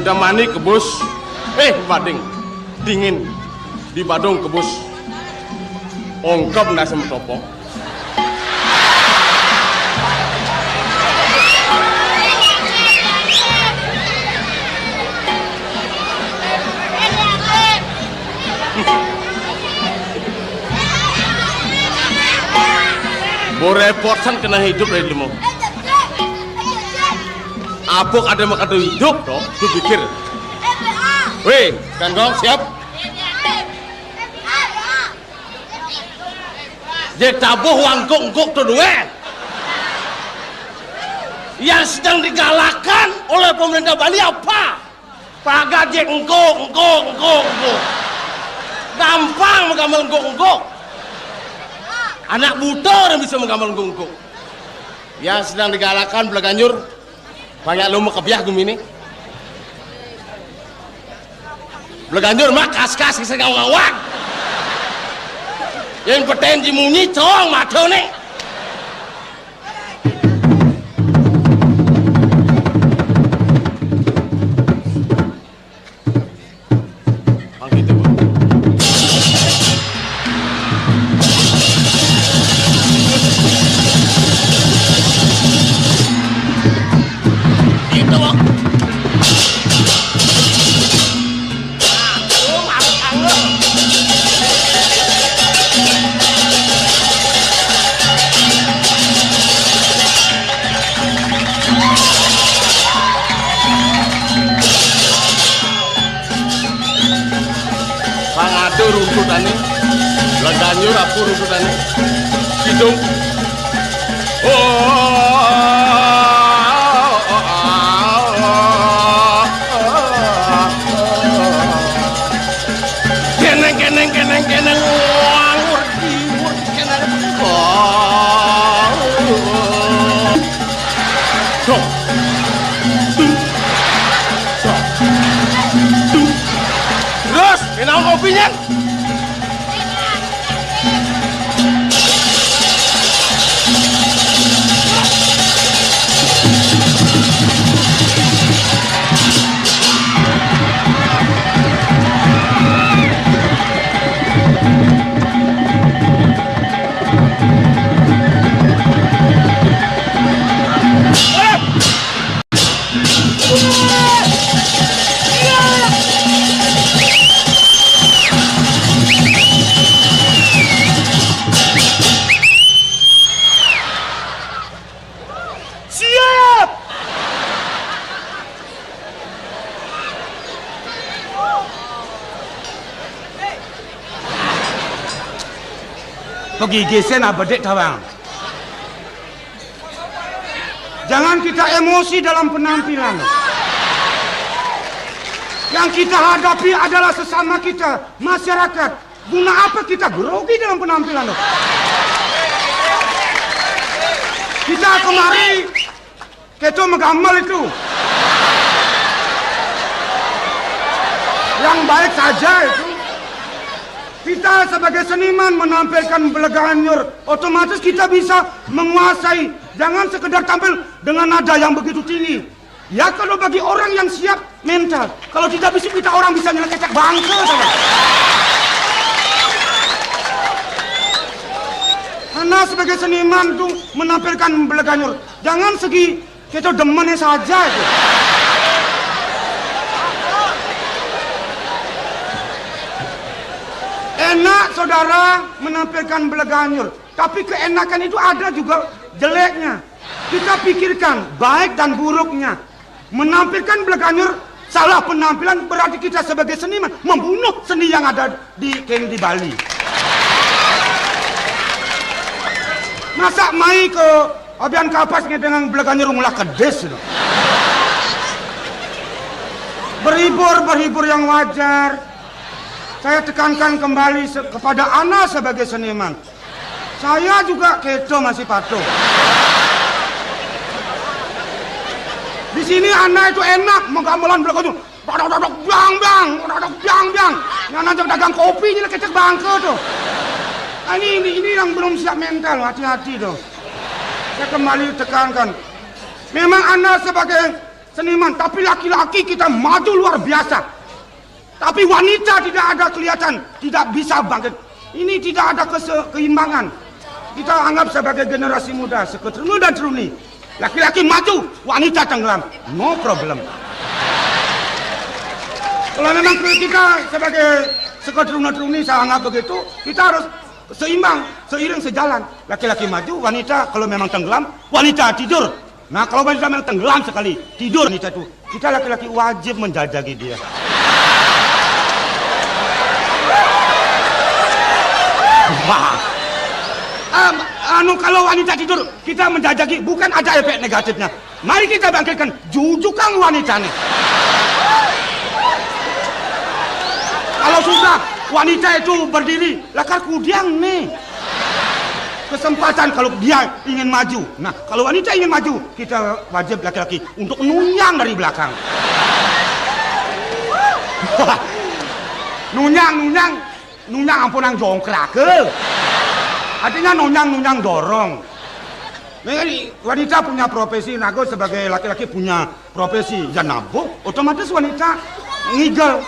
Udah mani kebus. Bading. Dingin. Di Badung kebus. Ongkep nasi metopok. Borepotan kena hidup dari demo. Apok ada makado hidup toh, tu pikir. Weh, kandong siap. Jek tabuh wangkuk-ngkuk tu dua. Yang sedang digalakkan oleh pemerintah Bali apa? Pagar jek ngkuk. Gampang menggambar ngkuk. Anak buta yang bisa menggambar ngkuk. Yang sedang digalakkan Belaganyur. Banyak lu kebiah gumini. Belaganyur mah kas-kas kisah ngawang. Yang petenji munyi cong mata nih. Runtutannya Belaganyur apa runtutannya hidung keneng ngawur keneng terus kenal kopinya. Pegigisen abadek tawang. Jangan kita emosi dalam penampilan. Yang kita hadapi adalah sesama kita, masyarakat. Guna apa kita grogi dalam penampilan? Kita kemari, kita menggamal itu. Yang baik saja itu. Kita sebagai seniman menampilkan Belaganyur, otomatis kita bisa menguasai. Jangan sekedar tampil dengan nada yang begitu tinggi. Ya kalau bagi orang yang siap mental. Kalau tidak bisa kita orang bisa nyelekecek bangke saja. Karena sebagai seniman tuh menampilkan Belaganyur. Jangan segi kita demennya saja itu. Enak saudara menampilkan Belaganyur, tapi keenakan itu ada juga jeleknya. Kita pikirkan baik dan buruknya. Menampilkan Belaganyur salah penampilan berarti kita sebagai seniman membunuh seni yang ada di Bali. Masa mai ke Obian Kapasnya dengan Belaganyur mulai kedes. Berhibur yang wajar. Saya tekankan kembali kepada Ana sebagai seniman. Saya juga keto masih patuh. Di sini Ana itu enak menggamelan Belaganyur. Bang. Yang nanti dagang kopi ini kecek bangke tuh. Ini yang belum siap mental, hati-hati tuh. Saya kembali tekankan. Memang Ana sebagai seniman, tapi laki-laki kita maju luar biasa. Tapi wanita tidak ada kelihatan, tidak bisa bangkit. Ini tidak ada keseimbangan. Kita anggap sebagai generasi muda, seketrunu dan teruni. Laki-laki maju, wanita tenggelam. No problem. Kalau memang kita sebagai seketrunu teruni, saya anggap begitu, kita harus seimbang, seiring sejalan. Laki-laki maju, wanita kalau memang tenggelam, wanita tidur. Nah, kalau wanita memang tenggelam sekali, tidur wanita itu, kita laki-laki wajib menjajaki dia. Wah. Kalau wanita tidur, kita menjajaki, bukan ada efek negatifnya. Mari kita bangkitkan, jujukan wanita nih. Kalau susah, wanita itu berdiri, lakar kudiang nih. Kesempatan kalau dia ingin maju. Nah, kalau wanita ingin maju, kita wajib laki-laki untuk nunyang dari belakang. nunyang ampunang jongkrak ke. Artinya nunyang dorong. Wanita punya profesi, nago sebagai laki-laki punya profesi. Ya nabuk, otomatis wanita ngigel.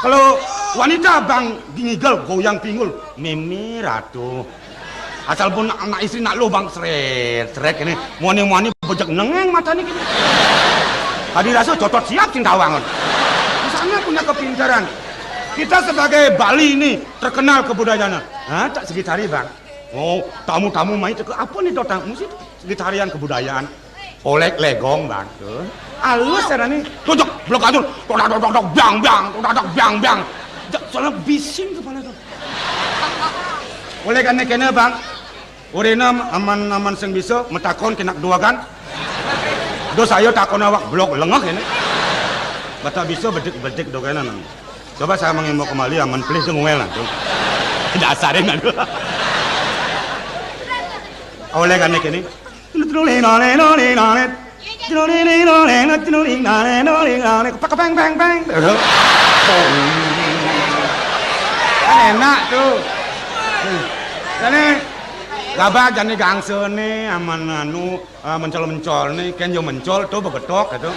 Kalau wanita bang ngigel, goyang pinggul, mimi ratu. Asal pun anak istri nak lo bang seret ini, muani bejek nengeng mata nih gini. Tadi rasa cocok siap cintawangan. Misalnya punya kepintaran. Kita sebagai Bali ini terkenal kebudayaannya. Hah, tak segitari bang. Oh, tamu-tamu main ke apa nih dotang? Mesti segitarian kebudayaan. Olek legong bang. Alus sana nih. Tujuk blok atur. Tok bang. Soalnya bising kepala tuh. Oleh karena kena bang. Orena aman sing bisa metakon kena dua kan. Do saya takon awak blok lengah ini. Bata bisa bedik dokenan. Coba saya mengimbau kembali aman please ngomel lah. Dasarin aduh. Oleh karena kene. Enak tuh. Jadi labak jani gangse nih aman mencol nih kan yo mencol tuh begetok gitu.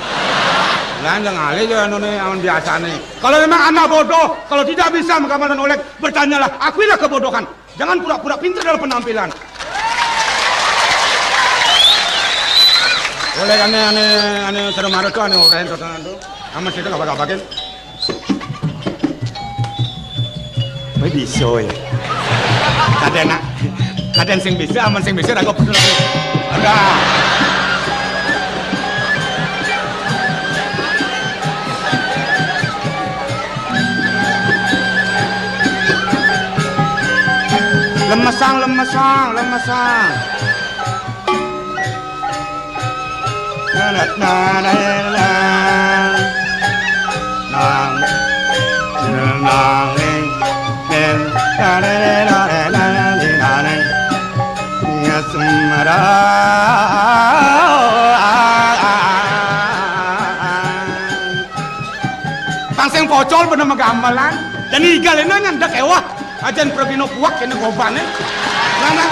Lah jangan alih yo anu nih aman biasa nih. Kalau memang anak bodoh, kalau tidak bisa menggambarkan oleh bertanyalah, akuilah kebodohan. Jangan pura-pura pintar dalam penampilan. Oleh ane serem harus tuh ane orang tuh aman situ kabakin. Bisa ya. Kaden sing bisa, aman sing bisa, aku betul. Ada. Lemesang. Pangseng pocol bener magamelan dan igalena nyandak ewah ajan probino puak kene gobane nana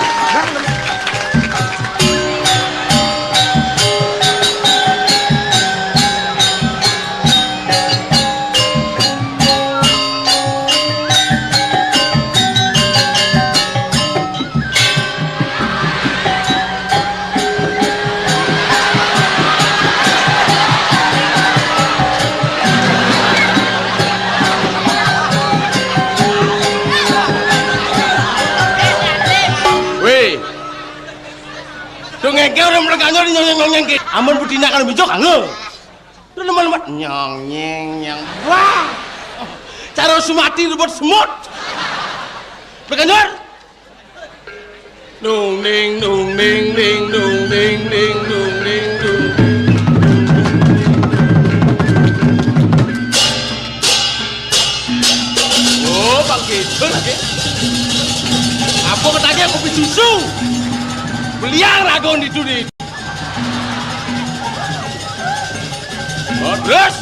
ngeke orang melekanyor nyong ke aman butina kalau bijok angel udah lemah nyong wah cara sumati buat semut melekanyor dung ding oh bangkit lagi apa katanya kopi susu beliang ragon itu di terus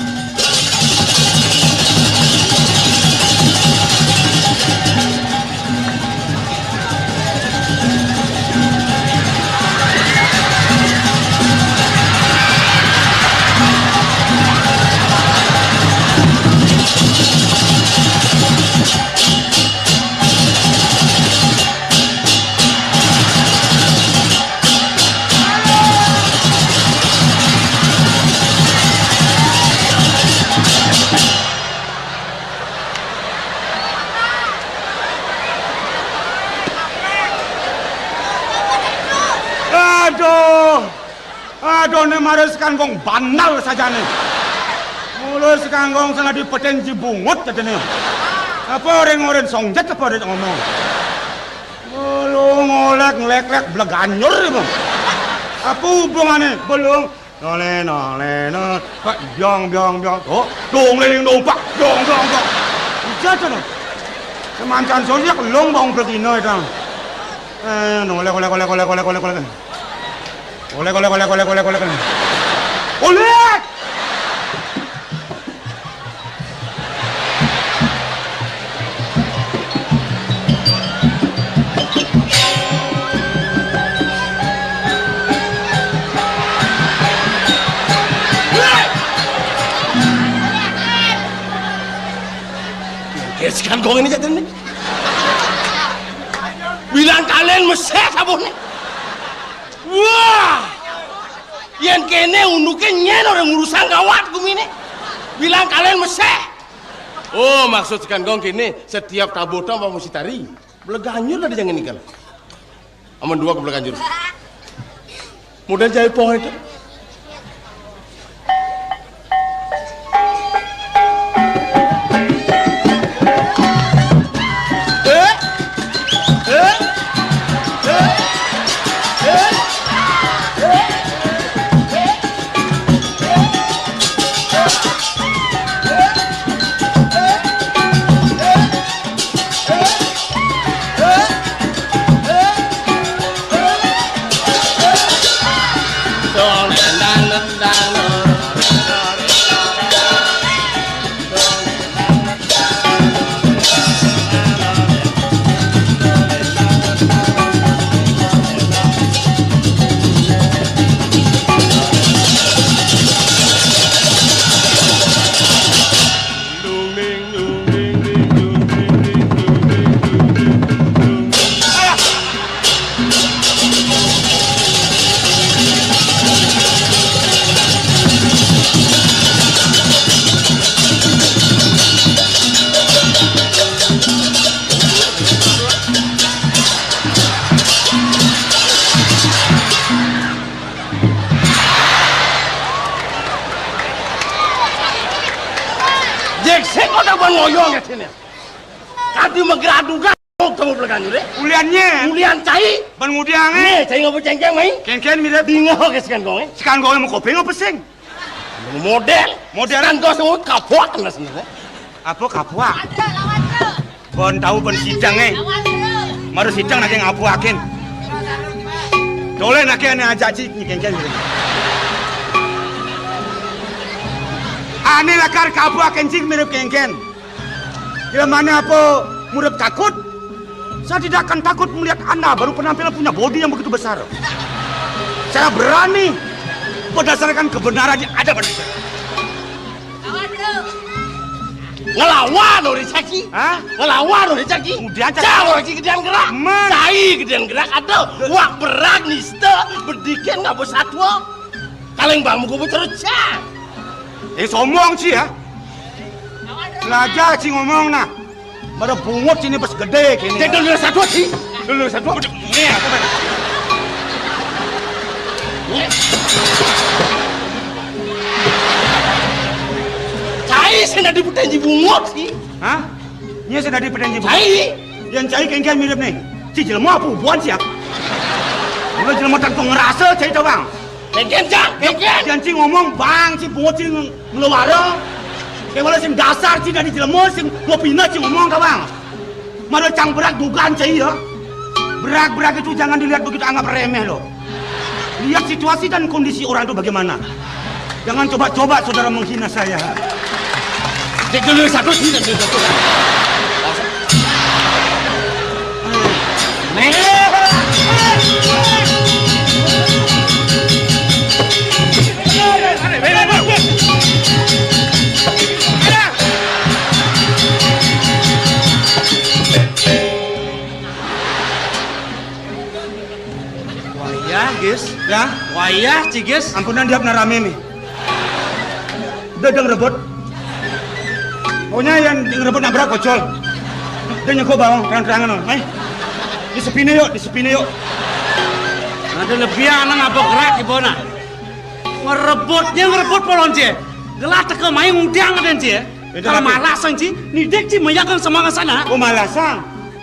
Aduh, ini maris kanggong banal saja nih. Mulus kanggong sana di petenji bungut aja nih. Apa orang-orang songjat apa orang ngomong? Belum ngolek ngelek-lek beleganyur bang. Apa hubungannya? Belum. Nole, pak biang. Oh, dong leling dong pak, dong. Jatuh nih. Semancan sosial long bang begini itu. Oleh. Keskan kong ini jatuh nih. Bilang kalian meset apa nih? Wah, yang kene unduke nyen orang urusan gawat gumine. Bilang kalian meset. Oh, maksud kan gong kene setiap tabotan apa mesti tari. Beleganyur lah jangan nikah. Aman dua ke beleganyur. Mudah jahit pohon itu. Ngoyong ya sini. Kadi megraduga kamu beleganyur deh. Ulian cai. Ban ngudiang Nih, cai ngopo cengkeng mai. Ken mirip Bingo ke sekan gong. sekan gong mau kopi apa sing? Model kan kau semua kapok kan sebenarnya. Apa kapua? Bon tahu bon sidang Maru sidang nak ngapuakin. Dole nak ane ajak cik ni ken mirip. Ane lakar kapuakin cik mirip ken. Bila mana apa murid takut? Saya tidak akan takut melihat Anda baru penampilan punya bodi yang begitu besar. Saya berani berdasarkan kebenaran yang ada pada saya. Ngelawan orang Caki? Ngelawan orang Caki? Kemudian Caki lagi gedean gerak. Cai gedean gerak ada. Wak berak niste berdikin nggak bersatwa. Kaleng bang muka terus cak. Somong sih ya. Belajar sih ngomong nah. Pada bungut sini pas gede kini. Jadi dulu satu sih. Dulu satu. Ini apa kan? Cai sudah diputenji bungut sih. Hah? Ini sudah diputenji bungut. Cai. Yang cai kengkian mirip nih. Si jelma apa buan siap? Kalau jelma tanpa ngerasa cai tahu bang. Kengkian jang. Kengkian. Jangan ngomong bang si bungut sih ngeluara. Kayak malah sing dasar sih dari jelema sing ngopina sih ngomong kabang. Malah cang berak dugaan cai ya. Berak itu jangan dilihat begitu anggap remeh loh. Lihat situasi dan kondisi orang itu bagaimana. Jangan coba-coba saudara menghina saya. Cek dulu satu sih dan satu. Gis, ya, wayah, cigis. Ampunan dia benar rame nih. Udah rebut. Pokoknya yang rebut nabrak kocol. Dia nyekok bawang, terang-terangan loh. Di sepine yuk. Ada lebih anak ngapa gerak di bona. Ngerebut polon cie. Gelah teke main ngudang ada cie. Kalau malasan cie, ni dek cie meyakan semangat sana. Oh malasan.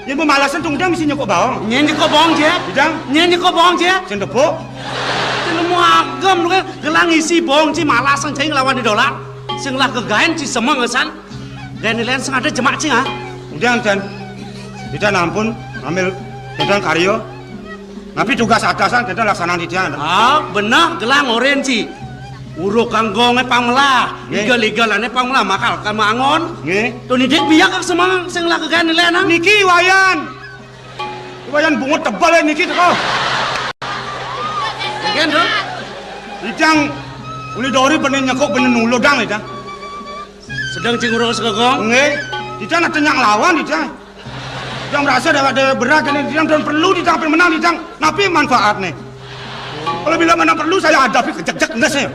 Yang bermalasan tuh udang mesti nyokok bawang. Nyen kok bohong cie. Udang. Nyen kok bohong cie. Cendepok. Mau agam lu kan gelang isi bohong cie malasan cie ngelawan di dolar. Sing lah kegain cie semangat san. Gain lain sing ada jemak cie ha. Udang dan. Kita nampun ambil kita karyo. Tapi tugas atasan kita laksanakan di sana. Ah, benar gelang orange. Uruk kanggong pangmelah, liga-ligalane pangmelah makal kan mangon. Nggih. Tuh ni dik biak kak semang sing lah kegan nilai Niki wayan. Wayan bungut tebal niki kok. Kan tuh? Idang uli dori bener nyekok bener nulodang idang. Sedang cing uruk segogong. Nggih. Idang ada yang lawan idang. Idang merasa ada berat dan idang dan perlu idang menang idang. Tapi manfaat nih. Kalau bila mana perlu saya hadapi kejek-jek enggak sih.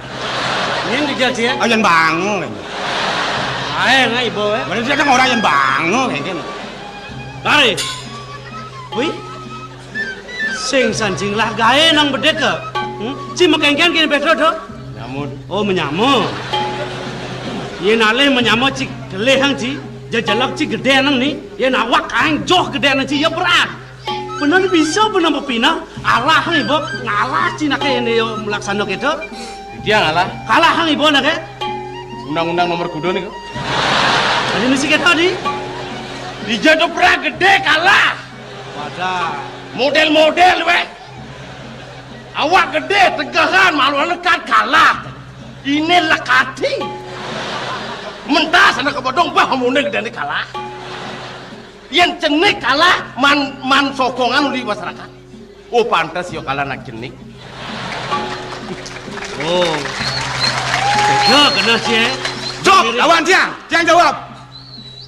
Ini dijak sih ya? Ayan bangun. Ayo nggak ibu ya? Mana dia kan orang yang bangun kayak gini. Dari, wih, sing sancing lah gaya nang berdeka. Cima kengkeng kini betul tuh? Nyamut. Oh menyamut. Ye nale menyamut cik kelihang cik, jajalak cik gede nang ni. Ye nawak kain joh gede nang cik ya berat. Benar bisa benar berpinah. Allah nih ibu ngalah cina kayak ini melaksanakan itu. Dia ngalah. Kalah hang ibu nak Undang-undang nomor kudo nih. Tadi mesti kita tadi. Dia tuh pernah gede kalah. Wadah. Model-model weh. Awak gede tegahan malu lekat kalah. Ini lekati. Mentas anak kebodong bah ngomongnya gede kalah. Yang cenik kalah man sokongan di masyarakat. Oh pantas yo kalah nak cenik. Oh. Tega kena sih. Jawab, lawan dia. Jangan jawab.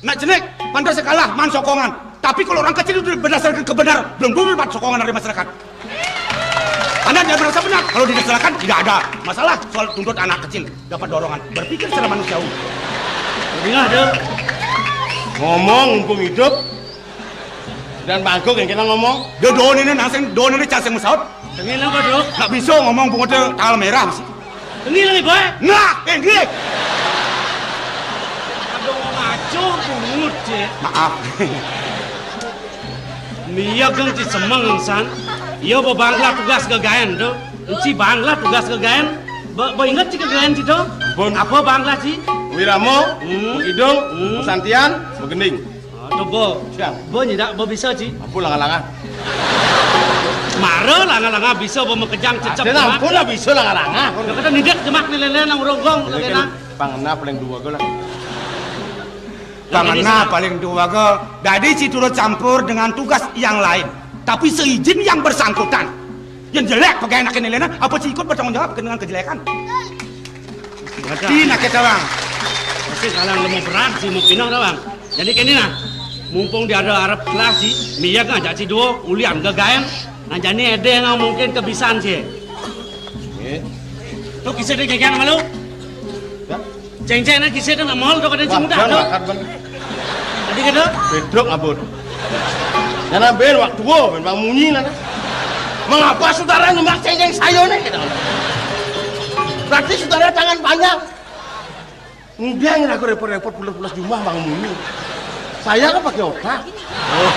Nak jenik, pantas kalah, man sokongan. Tapi kalau orang kecil itu berdasarkan kebenaran, belum dulu dapat sokongan dari masyarakat. Anda tidak merasa benar. Kalau didasarkan tidak ada masalah soal tuntut anak kecil dapat dorongan. Berpikir secara manusiawi. Dengar deh. Ngomong mumpung hidup. Dan bangkok yang kita ngomong. Dia don ini nangsen, don ini cas yang musaut. Tengil apa dok? Nak bisa ngomong bunga tanggal merah mesti. Tengil lagi boy. Nah, gini. Aduh ngaco bungut je. Maaf. Mia kang ci semang insan. Iyo bo bangla tugas kegayan do. Ci bangla tugas kegayan. Bo ingat ci kegayan ci do? Apa bangla ci? Wiramo, Hidung, Santian, Begending. Tuh bo. Siang. Bo nyidak bo bisa ci. Ampun langa-langa. Mare langa-langa bisa bo mekejang cecep. Dan ampun lah bisa langa-langa. Yo kata nidak jemak nilai nang ronggong lagena. Pangena paling dua gue lah. Pangena paling dua ke. Jadi si turut campur dengan tugas yang lain. Tapi seizin yang bersangkutan. Yang jelek pakai enak nilainya, apa si ikut bertanggung jawab dengan kejelekan? Di nak kita bang. Pasti kalang lemu berat sih mau pinang dah bang. Jadi kini nah, mumpung dia ada Arab kelas sih, Mia kan jadi dua ulian kegayan. Nah jadi ada yang mungkin kebiasaan sih. Tuh kisah dia kegayan malu. Ceng-ceng nak kisah dia nak mahal tu kadang cimudah tu. Tadi kata? Bedok abon. Jangan bel waktu wo, memang munyi lah. Mengapa saudara nyemak ceng-ceng sayo nih? Berarti saudara tangan panjang. Enggak yang aku repot-repot pulas-pulas jumlah bang Muni. Saya kan pakai otak. Oh,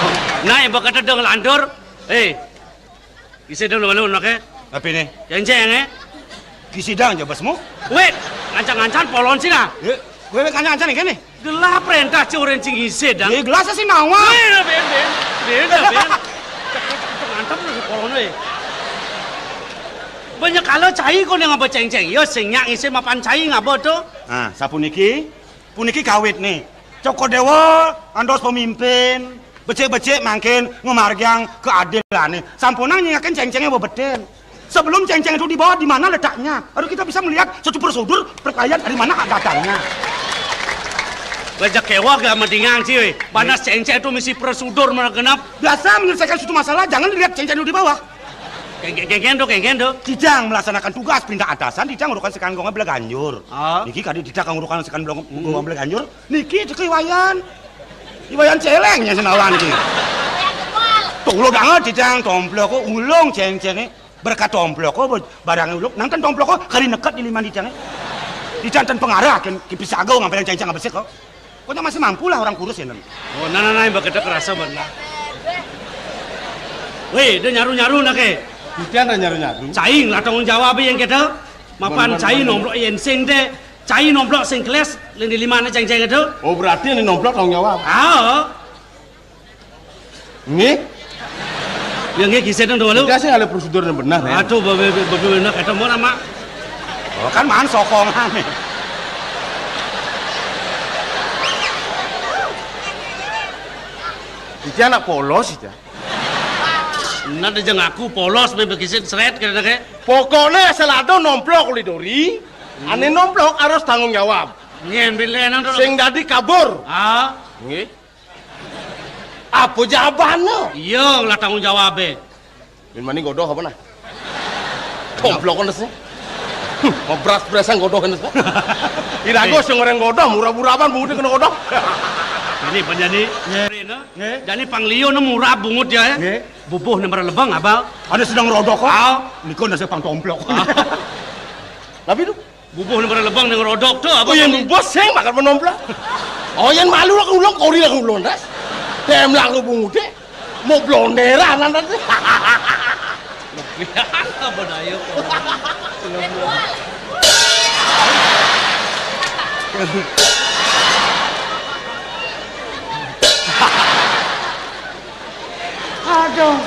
nah yang kata dong landur. Kisah dong lalu nak Apa ini? Ceng-ceng Kisidang aja basmu. Wait, ngancang-ngancang polon sih nah. Gue ngancang-ngancang nih kan nih. Gelah perintah curen cing isi dang. Gelasnya sih nawa. Ben. Mantap lu polon we. Banyak kalau cai kau yang ngapa ceng-ceng. Yo senyak isi mapan cai ngapa tu? Nah, sapuniki, puniki kawit nih. Coko dewa, andos pemimpin, becek-becek makin ngemargang keadilan nih. Sampunang nyakin ceng-cengnya bebeden. Sebelum ceng-ceng itu dibawa di mana letaknya, harus kita bisa melihat suatu prosedur perkayaan dari mana datangnya. Banyak kewak gak mendingan sih, panas ceng-ceng itu mesti prosedur meregenap. Biasa menyelesaikan suatu masalah, jangan dilihat ceng-ceng itu di bawah. Kengken do. Tidang melaksanakan tugas pindah atasan, tidang urukan sekan gonga bela ganjur. Niki kadi tidak kang urukan sekan gonga bela ganjur. Niki cek iwayan celengnya senawan niki. Tuh lo banget tidang tomplok kok ulung ceng-cengnya. berkat tomplok ko barang uluk nang kan tomplok ko kali nekat di lima ditang di jantan pengarah kan bisa agau ngambil yang cang besek kok kok masih mampu lah orang kurus ya nan oh nana bakeda kerasa benar weh dia nyaru nak ke Didian nyaru-nyaru caing lah tanggung jawab yang kita mapan caing nomplok yen sing deh caing nomplok sing kelas yang di lima cang itu oh berarti ini nomplok tanggung jawab nih yang ini kisah dong dulu dia sih ada prosedur yang benar ya aduh benar kata mau nama oh kan man sokongan dia anak polos itu nanti jangan aku polos begitu seret kira kira pokoknya selado nomplok lidori ane nomplok harus tanggung jawab nyen bilen sing dadi kabur nggih apa jawabannya iya lah tanggung jawab min mani godoh apa nah nomplok kan sih mau beras-berasan godoh kan sih irago sing orang godoh murah-murahan bungut kena godoh ini penjadi jadi panglio na murah bungut ya bubuh nomor lebang abal ada sedang rodok kok niko nasi pang tomplok tapi tuh bubuh nomor lebang dengan rodok tuh apa yang bos sing makan menomplok oh yang malu lah ulung kori lah ulung das tem lah bungut deh mau blonderan nanti apa dayo aduh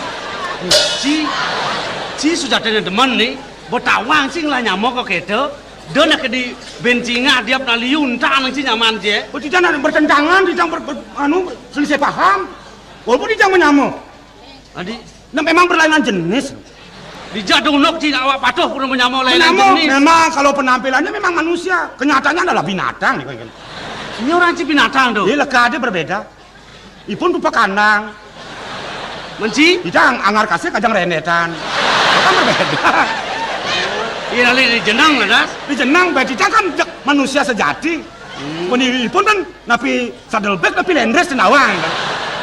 Ci sudah ada teman nih bertawang sih lah nyamuk kok gitu dia nak di bencinga dia pernah liunta nang sih nyaman dia tidak ada bertentangan tidak selisih paham walaupun tidak menyamuk adi nah memang berlainan jenis di jadung nok sih awak patuh pun menyamuk lainan jenis memang kalau penampilannya memang manusia kenyataannya adalah binatang ini orang sih binatang tuh iya leka ada berbeda ipun rupa kandang menci kita anggar kasih kadang renetan kan berbeda iya nanti di jenang lah das di jenang kita kan manusia sejati pun kan napi saddleback napi lendres tenawang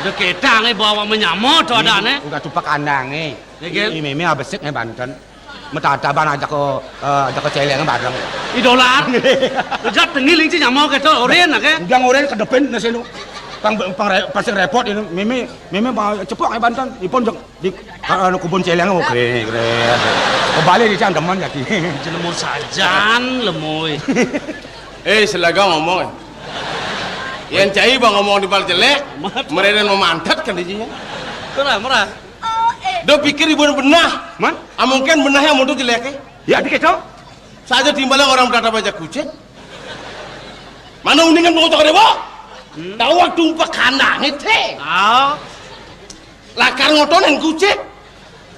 udah ketang bawa menyamuk tuh ada nih udah tupak kandang ini meme abesik nih Banten metataban aja ke celeng bareng idolar udah tengiling sih nyamuk gitu oren nak udah oren ke depan nasi lu pasti repot ini meme cepok ya Banten ipun di kebun celeng oke kembali di sana teman jadi jelemu sajan lemoy selaga ngomong yang cai bang ngomong di balik jelek mereka memantat kan dijinya merah do pikir ibu benah man mungkin benahnya mau jelek ya adik itu saja timbalan orang berkata baca kucing mana undingan mau tak ada tahu waktu umpak kandang itu lakar ngoton yang kucing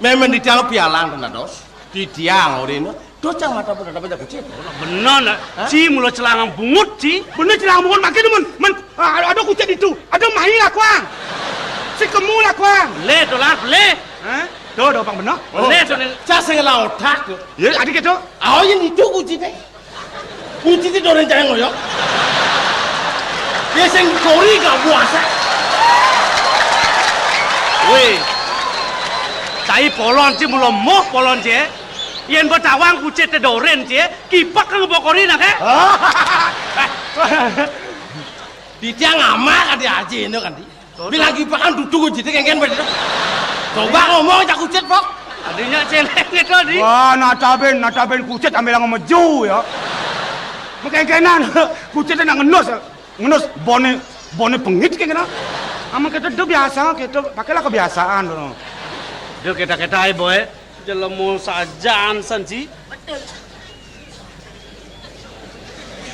memang di tiang pialang kena dos di tiang orang itu docang mata pun ada baca kucing benar ci mulut celangang bungut ci bener celangang bungut makin men ada kucing itu ada mahi lah kuang si kemu lah kuang le dolar le tuh pang bener le tuh saya sengaja otak ya adik itu yang itu kucing itu orang jangan ngoyok dia sing kori gak puasa weh cai polon ci belum moh polon ci yang bertawang kucing tedoren ci kipak kan ngebokori nak di tiang amak ada aja itu kan bilang kipak kan duduk kucing kan coba ngomong cak kucing pok adanya celeng itu di wah nataben kucing ambil yang ngemeju ya mengkekenan kucing nak ngenus bone pengit kayak gini ama kita itu biasa kita pakailah kebiasaan loh dia kita boy jelemu sajaan sanji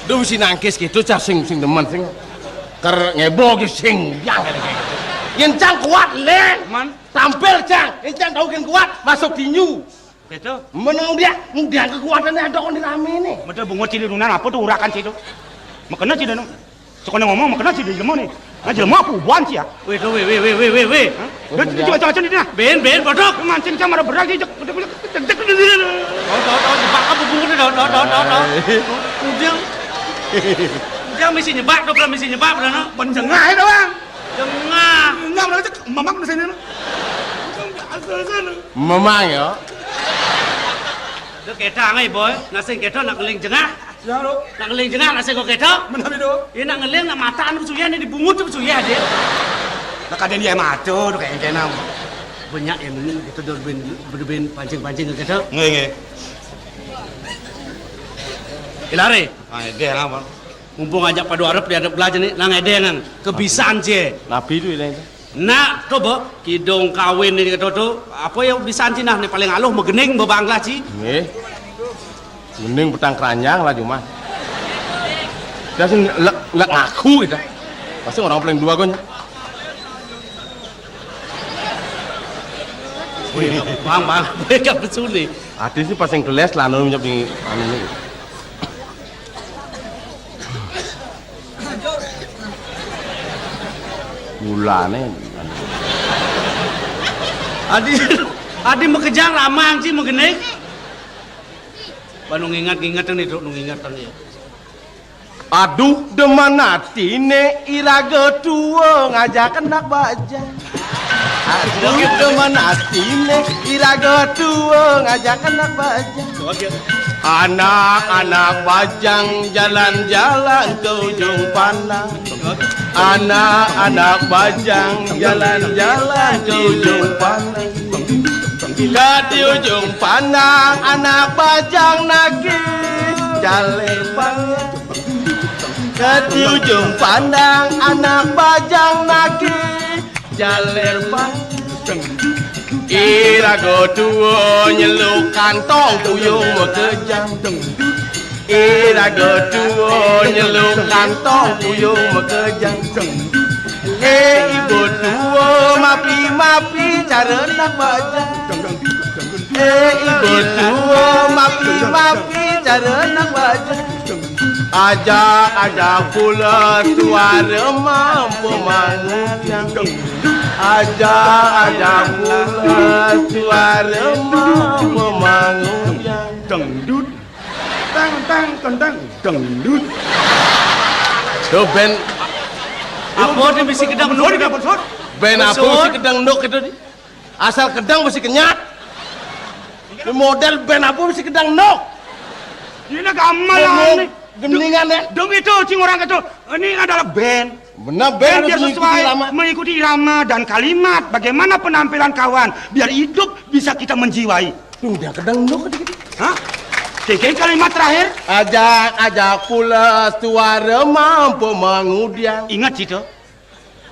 do mesti nangkis gitu cah sing teman sing ker ngebo sing yang yang cang kuat len man tampil cang yang cang tahu kan kuat masuk tinju itu menang dia kekuatannya ada on di rame nih betul bungut cili lunan apa tuh urakan situ makanya cili sekolah ngomong makanya cili jelema nih nah jelema aku buan sih ya weh dia coba-coba ini nah ben bodok mancing sama berak sih jebak apa bungut dia mesti nyebak dong mesti nyebak benar penjengah itu bang jengah nggak benar mamak di sini memang ya keta ngai boy, nasi keta nak ngeling jengah. Ya lo. Nak ngeling jengah nasi kok keta. Menapi do. Ini nak ngeling nak mataan pesuya ni dibungut tu pesuya dia. Nak ada dia maco do kayak kenam. Banyak yang ini kita berbin pancing-pancing ke kita. Nge. Ilare. Dia apa? Mumpung ajak padu Arab dia ada belajar ni, lang ede nang kebisaan je. Nabi tu ini. Nak coba kidong kawin ni kata tu, apa yang bisaan Cina ni paling aluh megening bebanglah ci. Nggih. Mending petang keranjang lah cuma. Dia sih nggak ngaku gitu. Pasti orang paling dua kan. Bang, mereka betul ni. Adi sih pas yang geles lah nunggu nyampe anu ni. Bulane. Adi mengejar ramang sih mengenai. Banung ingat-ingat ni tu, ingat ni. Aduh deman hati ne iraga tua ngajak anak bajang. Aduh deman hati ne iraga tua ngajak anak bajang. Anak-anak bajang jalan-jalan ke ujung pandang. Anak-anak bajang jalan-jalan ke ujung pandang. Bila di ujung pandang anak bajang nagih jalan pandang. Di ujung pandang anak bajang nagih jalan pandang. Irago tua nyeluk kantong puyung mekejang. Irago tua nyeluk kantong puyung mekejang. Ibu tua mapi-mapi cara nak bajang. Ibu tua mapi-mapi cara nak bajang. Ajak pula suara mampu mengundang. Ajak pula suara mampu mengundang. Dangdut. Tang dangdut. Tu band Apa dia mesti kedang menurut dia betul? band apa mesti kedang nok itu di? Asal kedang mesti kenyat. Ini model band apa mesti kedang nok? Ini gamelan nih. Geningan ya? Dong itu cing orang itu. Ini adalah band. Benar Band band biar harus sesuai irama. mengikuti irama dan kalimat. Bagaimana penampilan kawan biar hidup bisa kita menjiwai. Udah kedang nok dikit. Hah? Keke kalimat terakhir. Ajak pula suara mampu mengundang. Ingat situ.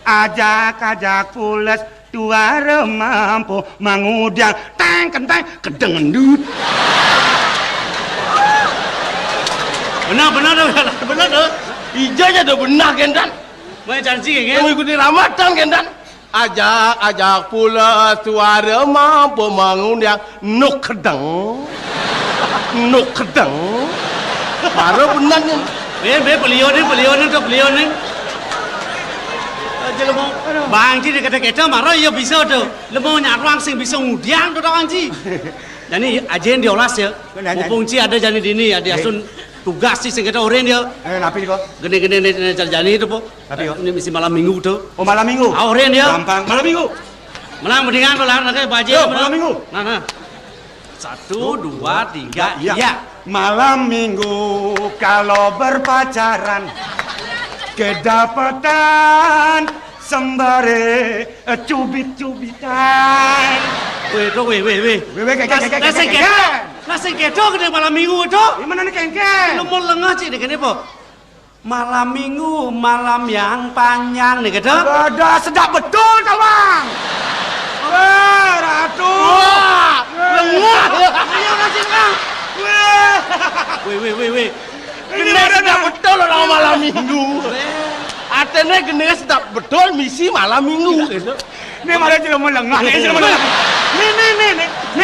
Ajak pulas suara mampu mengundang. Tang kentang kedengendut. Benar dah. Ijanya dah benar kendan. Mau janji ke? Yang mengikuti Ramadan kendan. Ajak pula suara mampu mengundang. Nok kedang. Baru benar ni. Beliau ni. Jelemo bang ji dia kata kita marah ya bisa tu. Lemo nyarang sing bisa ngudiang tu orang ji. Jadi ajen dia olas ya. Mumpung ji ada jani dini ada asun tugas sih sing kata orang dia. Napi kok? Gede-gede ni jani tu po. Tapi kok? Ini mesti malam minggu tu. Oh malam minggu. Orang dia. Gampang. Malam minggu. Menang mendingan tu lah nak baje. Malam minggu. Nah. 1, 2, 3, ya. Malam minggu kalau berpacaran kedapatan sembari cubit-cubitan. Weh. Nasi keto kena malam minggu tu. Gimana nih kengkeng? Lu mau lengah cik dengan apa? Malam minggu, malam yang panjang nih kata. Ada sedap betul kawan. Ratu. Wah, lengah. Ayo kasih kang. Weh. Gede sedap betul orang malam minggu. Atene gede sedap betul misi malam minggu. Ini malah tidak mau lengah. Nih,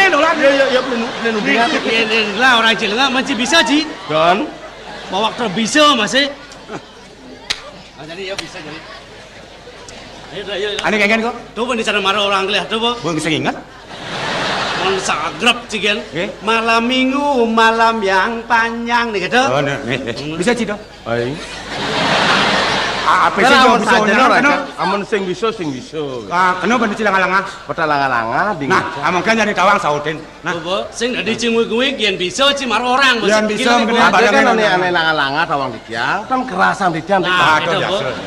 dolar. Ya penuh dengan. Lah orang cilengah masih bisa ji. Kan? Bawa waktu bisa masih. Jadi ya bisa jadi. Ayo. Ani kengkeng kok? Tuh di sana marah orang kelih tuh po. Bukan bisa ingat. Orang sagrap cigen. Malam minggu, malam yang panjang nih kata. Oh, nih. Bisa Cido. Ai. apa sih yang bisa kena amun sing bisa kena bener cilang alanga petalanga-langa nah mungkin jadi tawang sautin nah sing dadi cingwe-kuwe yen bisa cimar orang yen bisa mengene bayangan ane langa-langa tawang ditiang kan kerasan ditiang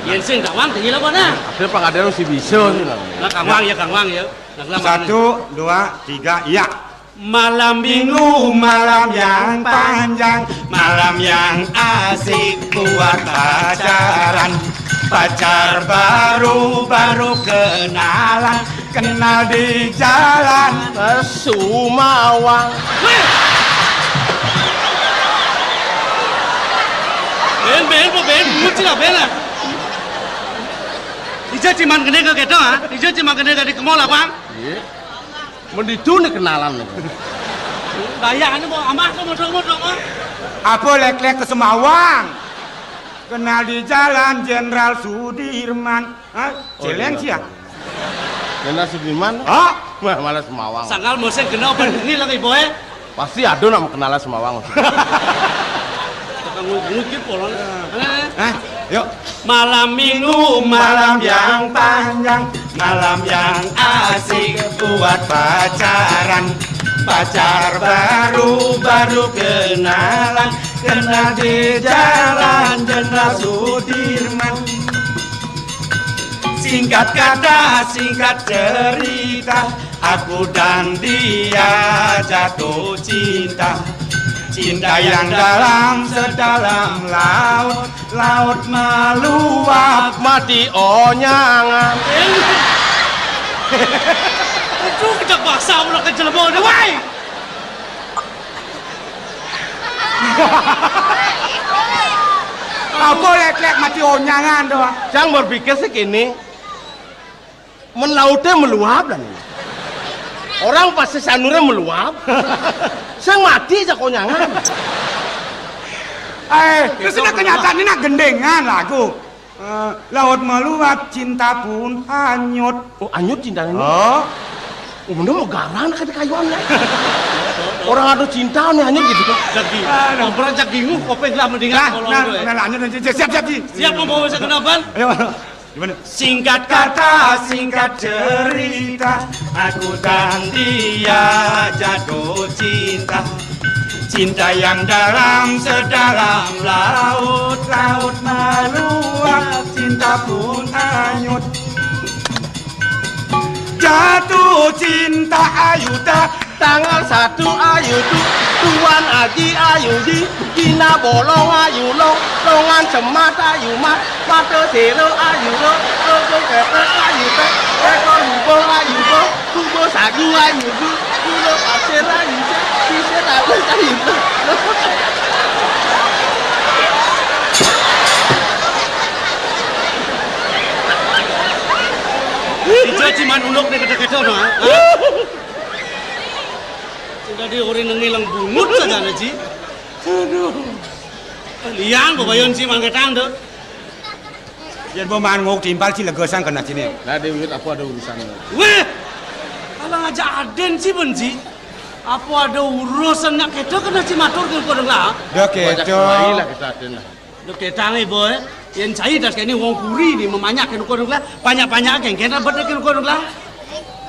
yen sing tawang tinggi lah mana ada pengadaan si bisa nah Kang Wang ya 1, 2, 3 iya Malam minggu, malam yang panjang, malam yang asik buat pacaran. Pacar baru kenalan, kenal di jalan Sumawang. Ben, muci lah Ben lah. Ija ciman kene ke keto ah, ija ciman kene ke di kemol lah Bang. Iya. Menditu nih kenalan nih. Bayangannya mau amah ke modong-modong ah. Apa lek-lek ke Semawang? Kenal di jalan Jenderal Sudirman. Hah? Celeng sih ya? Jenderal Sudirman? Oh, wah malah Semawang. Sanggal mosen kenal ini lagi boy. Pasti ada nama kenalan Semawang. Tukang ngukir polon. Yuk. Malam minggu, malam yang panjang, malam yang asik buat pacaran. Pacar baru kenalan, kenal di jalan Jenderal Sudirman. Singkat kata, singkat cerita, aku dan dia jatuh cinta. Cinta yang dalam sedalam laut, laut meluap mati onyangan. Itu kejak baksa ulah kejelebo deh, wai. Apa lek-lek mati onyangan doang. Jangan berpikir segini. Melautnya meluap dan orang pasti sanurnya meluap. Saya mati aja konyangan. Terus ini kenyataan ini gendengan lagu. Laut meluap, cinta pun hanyut. Oh, hanyut cinta ini? Oh. Bener mau garang nak ada kayuannya. Orang ada cinta nih hanyut gitu kan. Jagi, ngobrol jagi kopeng lah mendingan. Nah, lanjut siap. Siap mau bisa kenapan? Ayo. Gimana? Singkat kata, singkat cerita, aku dan dia jatuh cinta. Cinta yang dalam sedalam laut, laut meluap, cinta pun hanyut. Jatuh cinta ayuda, tanggal 1 ayu tu Tuan Haji ayu di Dina bolong ayu long longan cemat ayu mat mata sero ayu lo logo kepet ayu pe ekor hubung ayu bo kubo sagu ayu bu kulo pasir ayu se sise tahu ayu lo Ijo ciman uluk nih kede-kede dong ah. Tadi orang ngilang bungut saja Ji. Aduh. Liang bayon si mangketang tuh. Jangan pemain ngok timpal sih legesan kena sini. Nah Dewi aku ada urusan. Weh, kalau ngajak Aden sih benci. Apa ada urusan nak kedo kena si matur ke kodong lah. Dah kedo. Lah kita Aden lah. Dok ketangi boy. Yang cai das kini wong kuri ni memanyak ke kodong lah. Banyak-banyak yang kena betul ke kodong lah.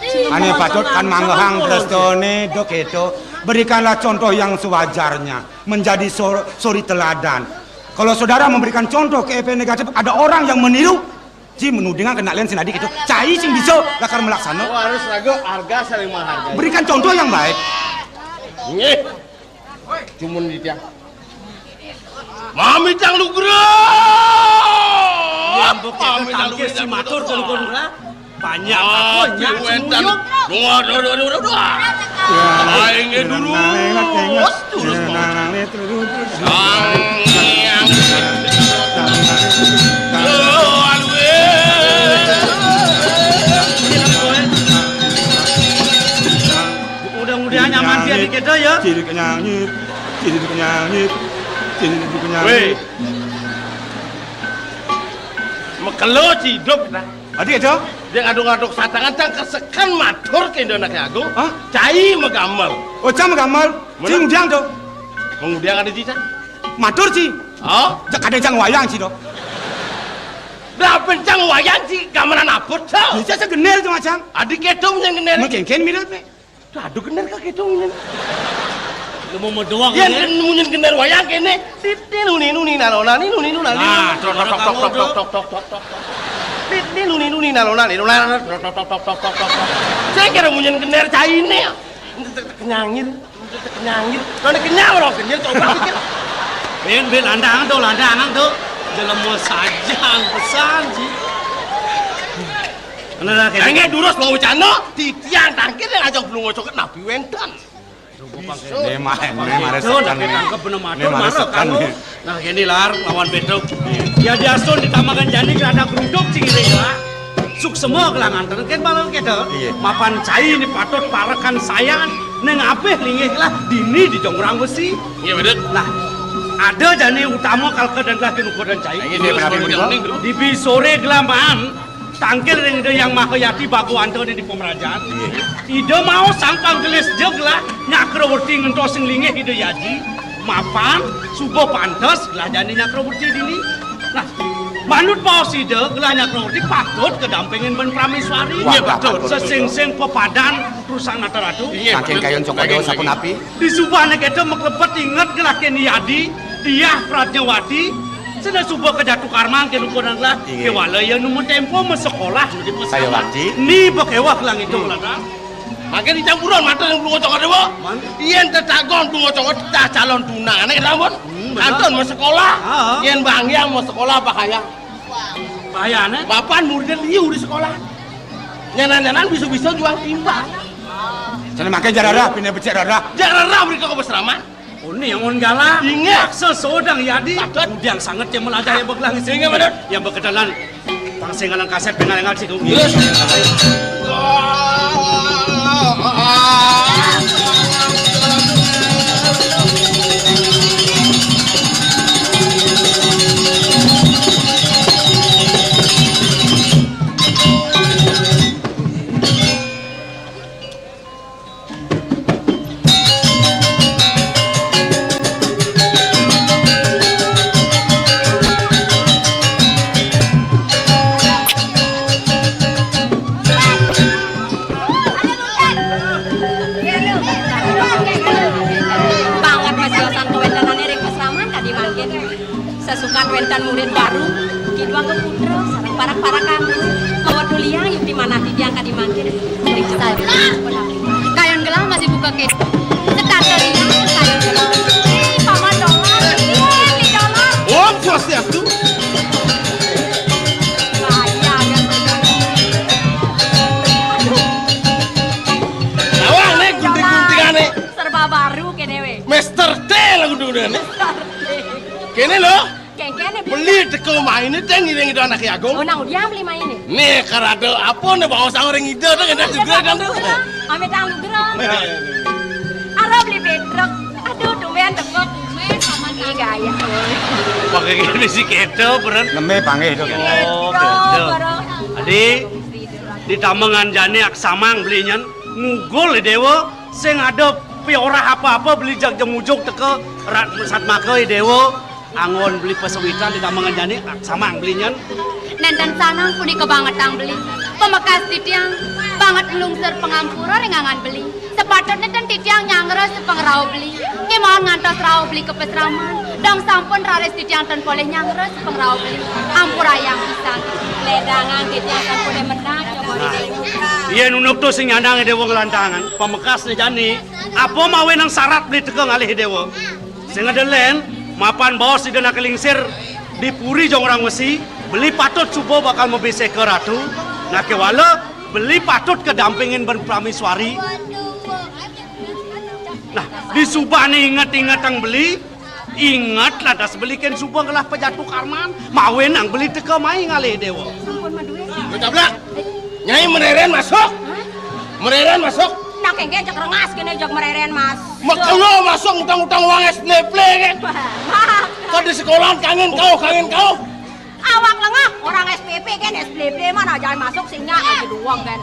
Ane patut kan manggahang drestone dok itu berikanlah contoh yang sewajarnya menjadi suri teladan. Kalau saudara memberikan contoh ke EP negatif ada orang yang meniru si menudingan kena lain sinadi itu cai sing bisa lakar melaksana. Oh harus ragu harga saling menghargai. Berikan contoh yang baik. Nggih. Cuman di tiang. Mami tang lu gero. Yang bukit tangkis si matur ke kodong lah. Banyak akonya semuyuk. Aduh. Aing dulu. Terus Mudah-mudahan nyaman dia di kita ya. Ciri kenyangit. Weh. Mekelo hidup dah. Adik itu? Dia ngaduk-ngaduk satangan cang kesekan matur ke Indonesia aku. Hah? Cai megamal. Oh, cam gamal. Cing diang tuh. Mengudiang ada cica. Matur sih. Oh, Cak ada cang wayang sih dok. Lah bencang wayang ci gamelan abot sa. Bisa segener itu macam. Adik kedong yang gener. Mungkin mirip nih. Aduh gener ka kedong. Lu mau doang Yen ya? munyen gener wayang kene. Titin nuni nalona ni nuni nuna. Nah, tok Titin nuni nalona ni nuna tok. Saya kira munyen gener caine. Kenyangir. Kalau kenyang orang kenyang coba pikir. Ben landangan tuh. Dalam mau sajang pesan sih. Ana kayak Nge durus mau cano titian tangkir yang ajak belum ngocoket nabi wentan. Memang resekan tangkep bener marah kan. Nah gini lar lawan Pedro. Ya diasun ditamakan jani kerada geruduk cingire lah. Suk semua kelangan kan malam kita. Mapan cai ini patut parekan saya neng apeh lingih lah dini di jongrang besi. Iya bener. Nah ada jani utama kalke dan laki nukur dan cai. Di bisore gelaman tangkil yang makayati baku anto di pemerajaan. Ide mau sangkang gelis jeglah nyakrowerti ngentosing lingih ide yaji. Mapan subuh pantes gelah jani nyakrowerti dini. Nah manut paus ide gelah nyakrowerti patut kedampingin ben prameswari. Iya betul. Sesing-sing pepadan perusahaan ratu. saking kayon cokodo sapun api. Di subahnya kita meklebet inget gelah keni yadi. Dia Pratnyawati sudah subah ke Jatuh Karmang ke Lukunan lah ke walaya numu tempo sekolah di Saya wati. ni bakewah lang itu lah Makin dicampuran mata yang belum ngocok dewa. Yen tetagon belum ngocok cah calon tunangan namun kanton mau sekolah. Yen bang yang mau sekolah bahaya. bahayanya Bapak muridnya liu di sekolah. Nyanan bisa jual timba. Sana makai jarara pindah becek rara. Jarang mereka ke besraman. ini yang on galak Ingat. sesodang yadi Patut. yang sangat yang melajah yang berkelang Ingat, Badut. yang berkenalan pangsingalan kaset pengalengan si kau Yes. Banget Mas Yosan kewendanan Erik Mas Raman tadi mangkin sesukat wendan murid baru kidua ke putra sareng parak-parak kamu mawat duliang yuk di mana di diangkat di mangkin kayon gelang masih buka ke sekat duliang kayon gelang paman dolar di dolar Oh, Swastiastu. kaya Awang nih gunting-guntingane. serba baru kene we Master T lah gunting-guntingane. Kene lo. kene Beli teko main ini ngiring itu anak Agung. oh nang dia beli main ini Nih karado apa nih bawa sang orang ide tuh kena juga kan tuh. ame tanggung gerang Ara beli bedrek aduh tumben tekok tumben sama ini gaya pakai gini si keto beren Neme panggil itu. oh keto adik di Tamengan jani aksamang belinya ngugul dewa sing ada piora apa-apa beli jag jemujuk teke rat sat makai dewa angon beli pesewitan di Tamengan jani aksamang belinya nenten sanang puni kebangetan beli pemekas titiang banget lungser pengampura rengangan beli sepatutnya dan titiang nyangres pengrau beli kemauan ngantos rau beli ke pesraman dong sampun rares titiang ten boleh nyangres pengrau beli ampura yang pisang ledangan titiang ten boleh menang coba iya nunuk tuh sing nyandang dewa ngelantangan pemekas nih jani apa mawe nang syarat beli teke ngalih dewa sing ada len mapan bos di dana kelingsir di puri jong orang wesi beli patut subuh bakal membese ke ratu nah kewala beli patut kedampingin ben prameswari nah di subah nih ingat ang beli ingat lah das belikan subah ngelah pejatuh karman mawe nang beli teke mai ngalih dewa sampun maduwe Betul Nyai mereren masuk. Mereren masuk. nak kengke jak rengas kene jak mereren mas Makanya masuk utang-utang uang SPP kan. Kau di sekolah kangen kau. awak lengah orang SPP kan SPP mana jangan masuk sehingga aja doang kan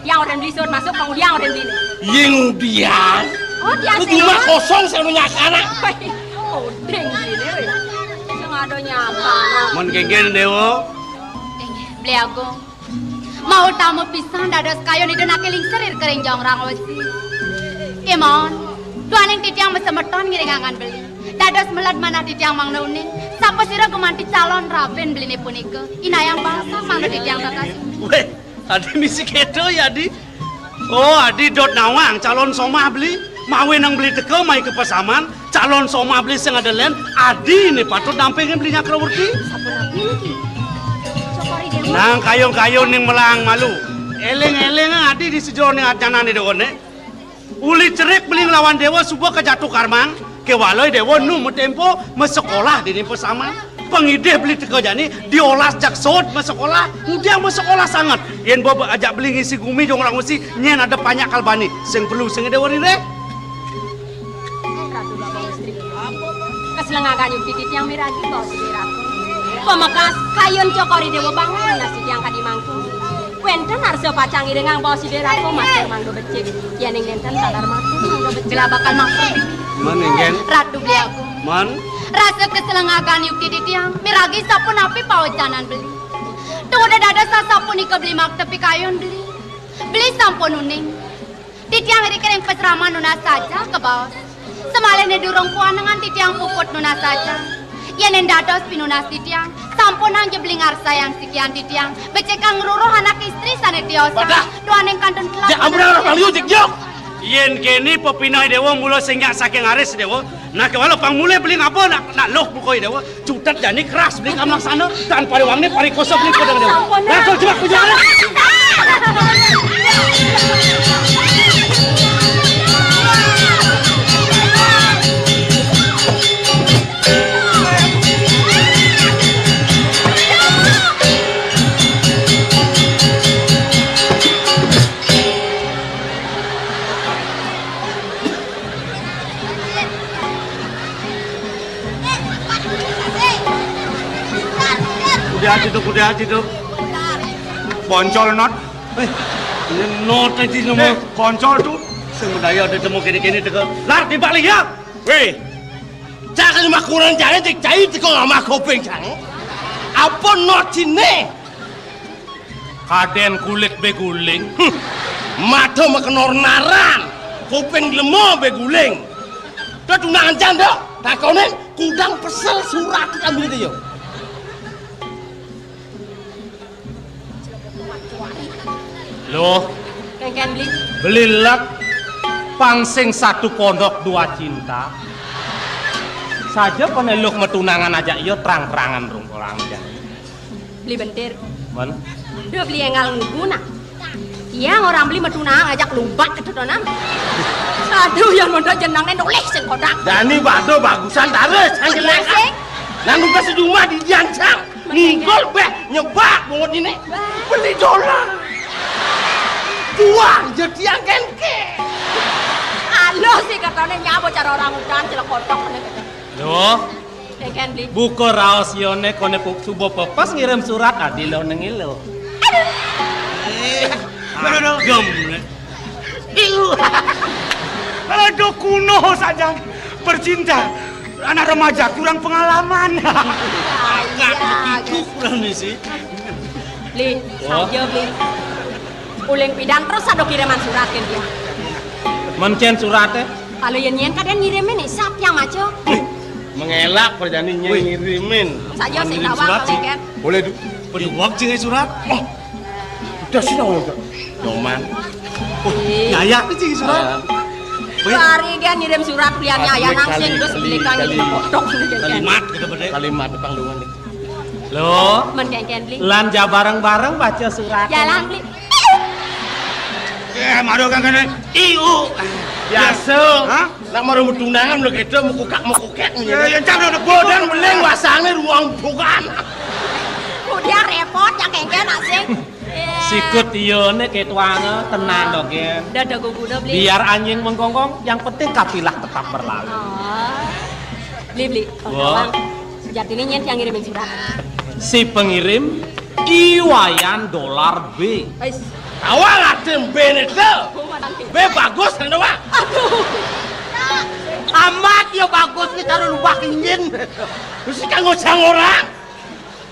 yang orang beli suruh masuk penguliang orang beli Ying dian. oh dia Lu rumah kosong saya lu nyakana. oh deng gini weh yang ada nyapa mon genggen dewa Beli agung. Mau tamu pisang dados kayo ni denake lingserir kering jong rangosi. Kemon, tuaning titiang mesemeton ngiringangan beli. Dados melat mana titiang mang nuning. Sapa sira gumanti calon raben beline punika. Inayang bangsa mang titiang kakasih. Weh, adi misi kedo ya adi. Oh, adi dot nawang calon somah beli. Mawe nang beli teko mai ke pasaman. Calon somah beli sing ada len. Adi ini patut dampingin belinya kerawurti. Sapuna pilih. Cokori dewa. Nang kayong-kayong ning melang malu. Eleng-eleng adi di sejone acanan di done. Uli cerik beli nglawan dewa subuh kejatuh karmang. Kewaloi dewa nu metempo mesekolah di nimpo sama. Pengideh beli teko jani diolah jak sod mesekolah. Mudah mesekolah sangat. Yen bobo ajak beli ngisi gumi jong orang mesti nyen ada banyak kalbani. Sing perlu sing dewa ni rek. Ratu Bapak Istri. Keselengakan yuk titit yang miragi bawa sidiraku. Pemekas kayon cokori dewa bangun nasi yang kadimangku. Wenten arso pacang irengang bawa sidiraku master mangdo becik. Yaning nenten talar mati mangdo becik. Bila bakal maksud. Manenggen. Ratu beli agung. Man. Rasa keselengakan yuk titiang miragi sapun api pawajanan beli. Tunggu dada sapun ika beli mak tepi kayon beli. Beli sampun uning. Titiang rikering pesraman nuna saja ke bawah. Semalene durung puanangan titiang puput nuna saja. Yenen dados pinunas titiang. Sampun hang jebling arsa yang sikian titiang. Becekang ngururuh anak istri sanek diosa. Badah. Tuaneng kantun kelak. Jak amrang orang liu jek jok. Yen kini pepinai dewa mula singgah saking aris dewa. Nah kalau pang mulai beli ngapa nak loh bukoi dewa. Cutat jani keras beli kamlang sana. Tanpa wang ni pari kosong beli kodang dewa. Nah kau coba kujalan. Kuda aja tuh. Poncol not. Ini not aja semua. Poncol tuh. Semudaya ada temu kini-kini teko. Lar di balik ya. Weh, jangan cuma kurang jangan cek cai teko ngama kopeng jangan. Apa not ini? Kaden kulit beguling. Mata makenor naran. Kopeng lemo beguling. Tuh tunangan janda. Takonen kudang pesel surat ambil dia. Loh, Kengken beli. belilah pangsing satu pondok dua cinta. Saja peneluk metunangan aja iyo terang-terangan rung orang aja. Beli bentir. Man, Dia beli engal nguguna. Yang orang beli metunang ajak lumbat ke tutonang. Aduh yang mondok jenangnya nulis sing kodak. Dani bado bagusan taris anggelak. Nang nugas sejumlah di diancang. Ninggol beh nyebak bungut ini. Beli dolar. Tuang jadi yang kenke. Halo sih katanya nyabo cara orang udan celak kotok kene kata. Loh, Kengken beli. buku raos yone kone puk subo pepas ngirim surat adilo nengilo. Gem. Aduh kuno saja. Bercinta. Anak remaja kurang pengalaman. Enggak begitu kurang nih sih. Beli, saja beli. Uling pidang terus ada kiriman surat kan dia. Mencen suratnya Kalau yang nyen kadang ngirimin nih sap yang maco. mengelak perjaninya ngirimin. Saja sih ngirim tawang surat sih. Kengken. Boleh du. Berjuang cing surat. Udah sih dong. Doman. Ngayak nih cing surat. Hari dia ngirim surat liannya ayah nangsing terus belikan ngirim kotok nih Kengken. Kalimat kita berde. Kalimat depan luan nih. Loh, Men Kengken beli. lanja bareng-bareng baca surat. Jalan beli. Mado kan kene. Iu. Biasa. Hah? Nak mau tunangan lo kita mau kukak. Yang cang udah Bodan beleng wasangnya ruang bukan. Dia repot yang Kengken asing. Sikut ione kayak tuangnya tenang dong ya. Dada guna beli. Biar anjing menggonggong, yang penting kapilah tetap berlalu. Oh. Beli. Oh, Wah. Bang. Sejati ini nyet yang ngirimin surat. Si pengirim iwayan dolar B. Wis. Awal atem benete. B bagus kan doang. Aduh. Amat ya bagus nih kalau lubak ingin. Terus kan ngocang orang.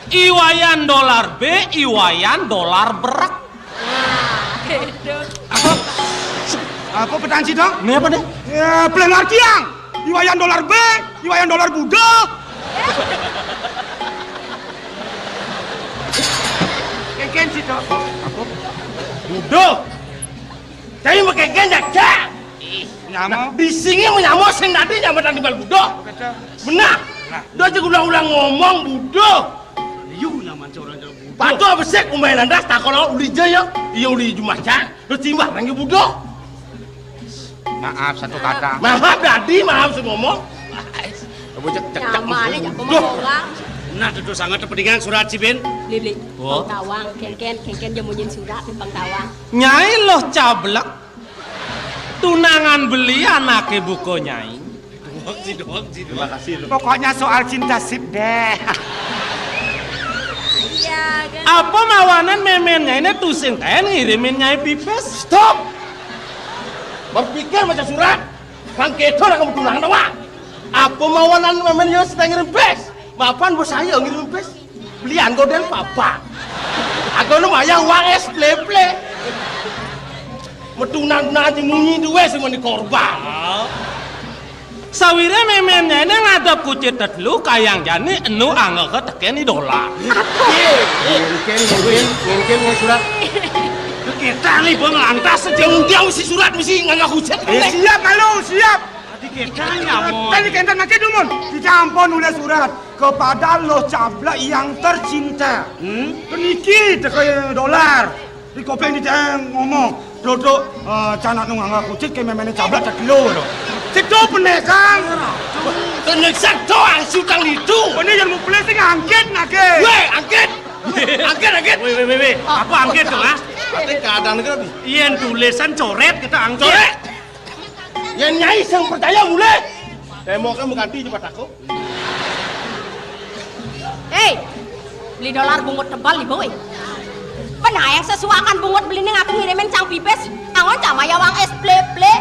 Iwayan dolar B, iwayan dolar berak. Apa petanci dong? Ini apa nih? Ya, pelengar tiang. Iwayan dolar B, iwayan dolar Buddha. Keken sih dong. Budo. Saya mau keken jaga. Nyamo. Bisingnya menyamuk sing tadi nyamuk di bal budo. Benar. Dia aja ulang-ulang ngomong budo. Liu nyaman corong budo. Patu apa sih umay landas tak kalau uli jaya. Iya uli jumacan. Lo timbang lagi budo. Maaf satu kata. Maaf tadi maaf sih ngomong. Bocah cek-cek. Nyaman aja ngomong. Nah, itu sangat kepentingan surat si Ben. Beli Oh. Pangtawang, kengken jamunyin surat di Pangtawang. Nyai loh cablek. Tunangan beli anaknya buko nyai. Terima kasih lo. Pokoknya soal cinta sip deh. Iya kan. Apa mawanan memennya ini tusing teh ngirimin nyai pipes? Stop. Berpikir macam surat. Kang Keto nak kamu tunangan doa. Apa mawanan memennya sedang ngirim pes? Maafan bos saya ngirim pes. Belian godel papa. Aku nu mayang uang es ple-ple. Metunang-tunang aja munyi duwe semua di korban. Sawire memennya ini ngadap kucit tetlu kayang jani enu angge ke teken dolar. Mungkin surat. Kita nih bang lantas aja. Dia mesti surat mesti nggak hujat. Siap malu, siap. Tadi kita nyamuk. Tadi kenten nanti dumun. Dicampur nulis surat kepada lo cablak yang tercinta. Peniki teke dolar. Di kopeng di ngomong. Dodok canak nungangga kucit ke memene cablak tak kilo. Situ penekang. Kenesak doang sutang itu. Ini yang mau beli sing angket nake. Weh, angket. Angket. Weh. Apa angket tuh ah? Tapi keadaan negara bi. Iya tulisan coret kita angket. Coret. Yang nyai sang percaya mulai. Saya mau kamu ganti cepat aku. Hei, beli dolar bungut tebal di boy. Pernah yang sesuakan bungut beli ini ngaku ngirimin cang pipes. Angon cama ya wang es ple-ple.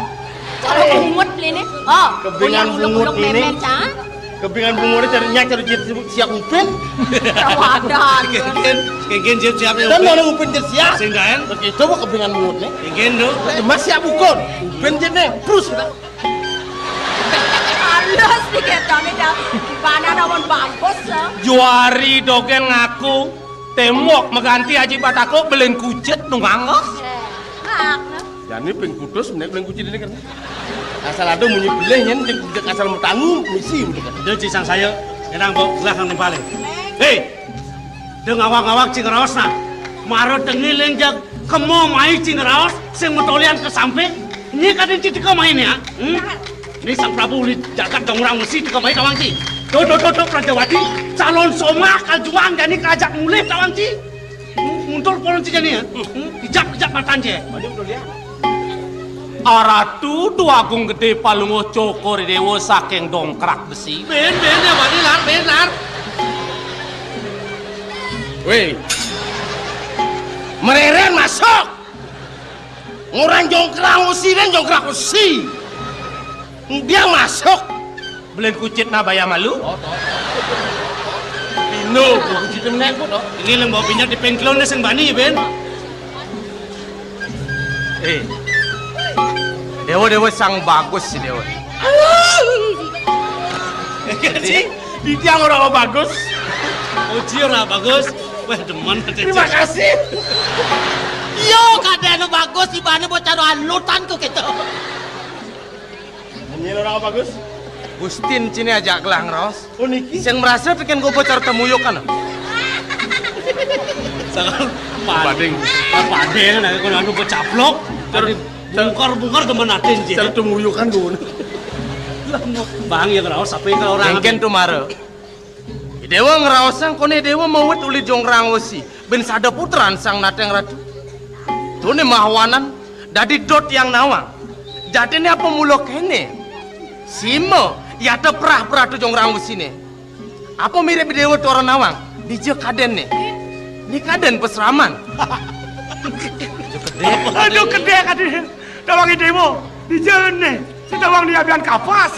Cara bungut beli ini. Oh, Kebingan bungut ini. Kebingan bungut cari siap upin. Rawadan. Kegen siap Dan orang upin jadi siap. Sehingga Begitu mah kebingan bungut nih. kegen tuh. Mas siap ukon. Upin jadi terus kita. Halus nih kita nih dah. Mana namun bagus. Juari dogen ngaku temok mengganti aji batako belen kucet nungangos. Jadi pengkudus menek beleng kucing ini kan. Asal ada munyi belehnya jek asal metangu misi untuk kan. Dia cisang saya enang bawa belakang paling. Hei, dia ngawak-ngawak cingeraos nah. Maro tengiling jag kemo mai cingeraos sing metolian ke samping. Ini kadang citik ke main ya. Ini sang Prabu li jagat dong orang mesti ke main tawang ci. Do Prajawati calon somak kaljuang jadi kerajaan mulai tawang ci. Mundur polon ci jadi ya. Kejap matan je. Aratu dua agung gede palungo cokor dewo saking dongkrak besi. Ben ya wani lar. Weh. Mereren masuk. Orang jongkrak usi. Dia masuk. Belen kucit na baya malu. Pino kucit menek kok. Ini lem bawa pinyak di pengklon sing bani ben. Dewa sang bagus si Dewa. Jadi di tiang orang bagus. Uji orang bagus. Wah demen. Terima kasih. Yo kadang bagus ibane bocah halutan ku gitu. Ini orang bagus. Gustin cini aja gelang ros. Oh niki. Yang merasa bikin gue bocor temuyuk kan? Sangat Pading. Pading nah kalau anu becaplok. Bungkar temen atin je. Cara temuyuk kan gue. Bang ya ngeraos sampai ke orang. Engken tu mare. Dewa ngeraosan kone dewa mawet uli jongrang wesi. Ben sada putran sang nateng ratu. Tune mahwanan dadi dot yang nawang. Jadi ni apa mulo kene? Simo ya ada perah tu jongrang wesi ne. Apa mirip dewa tu orang nawang? Dije kaden ne. Ni kaden peseraman. Aduh gede kaden. Tawangi demo di jene. Si tawang dia bian kapas.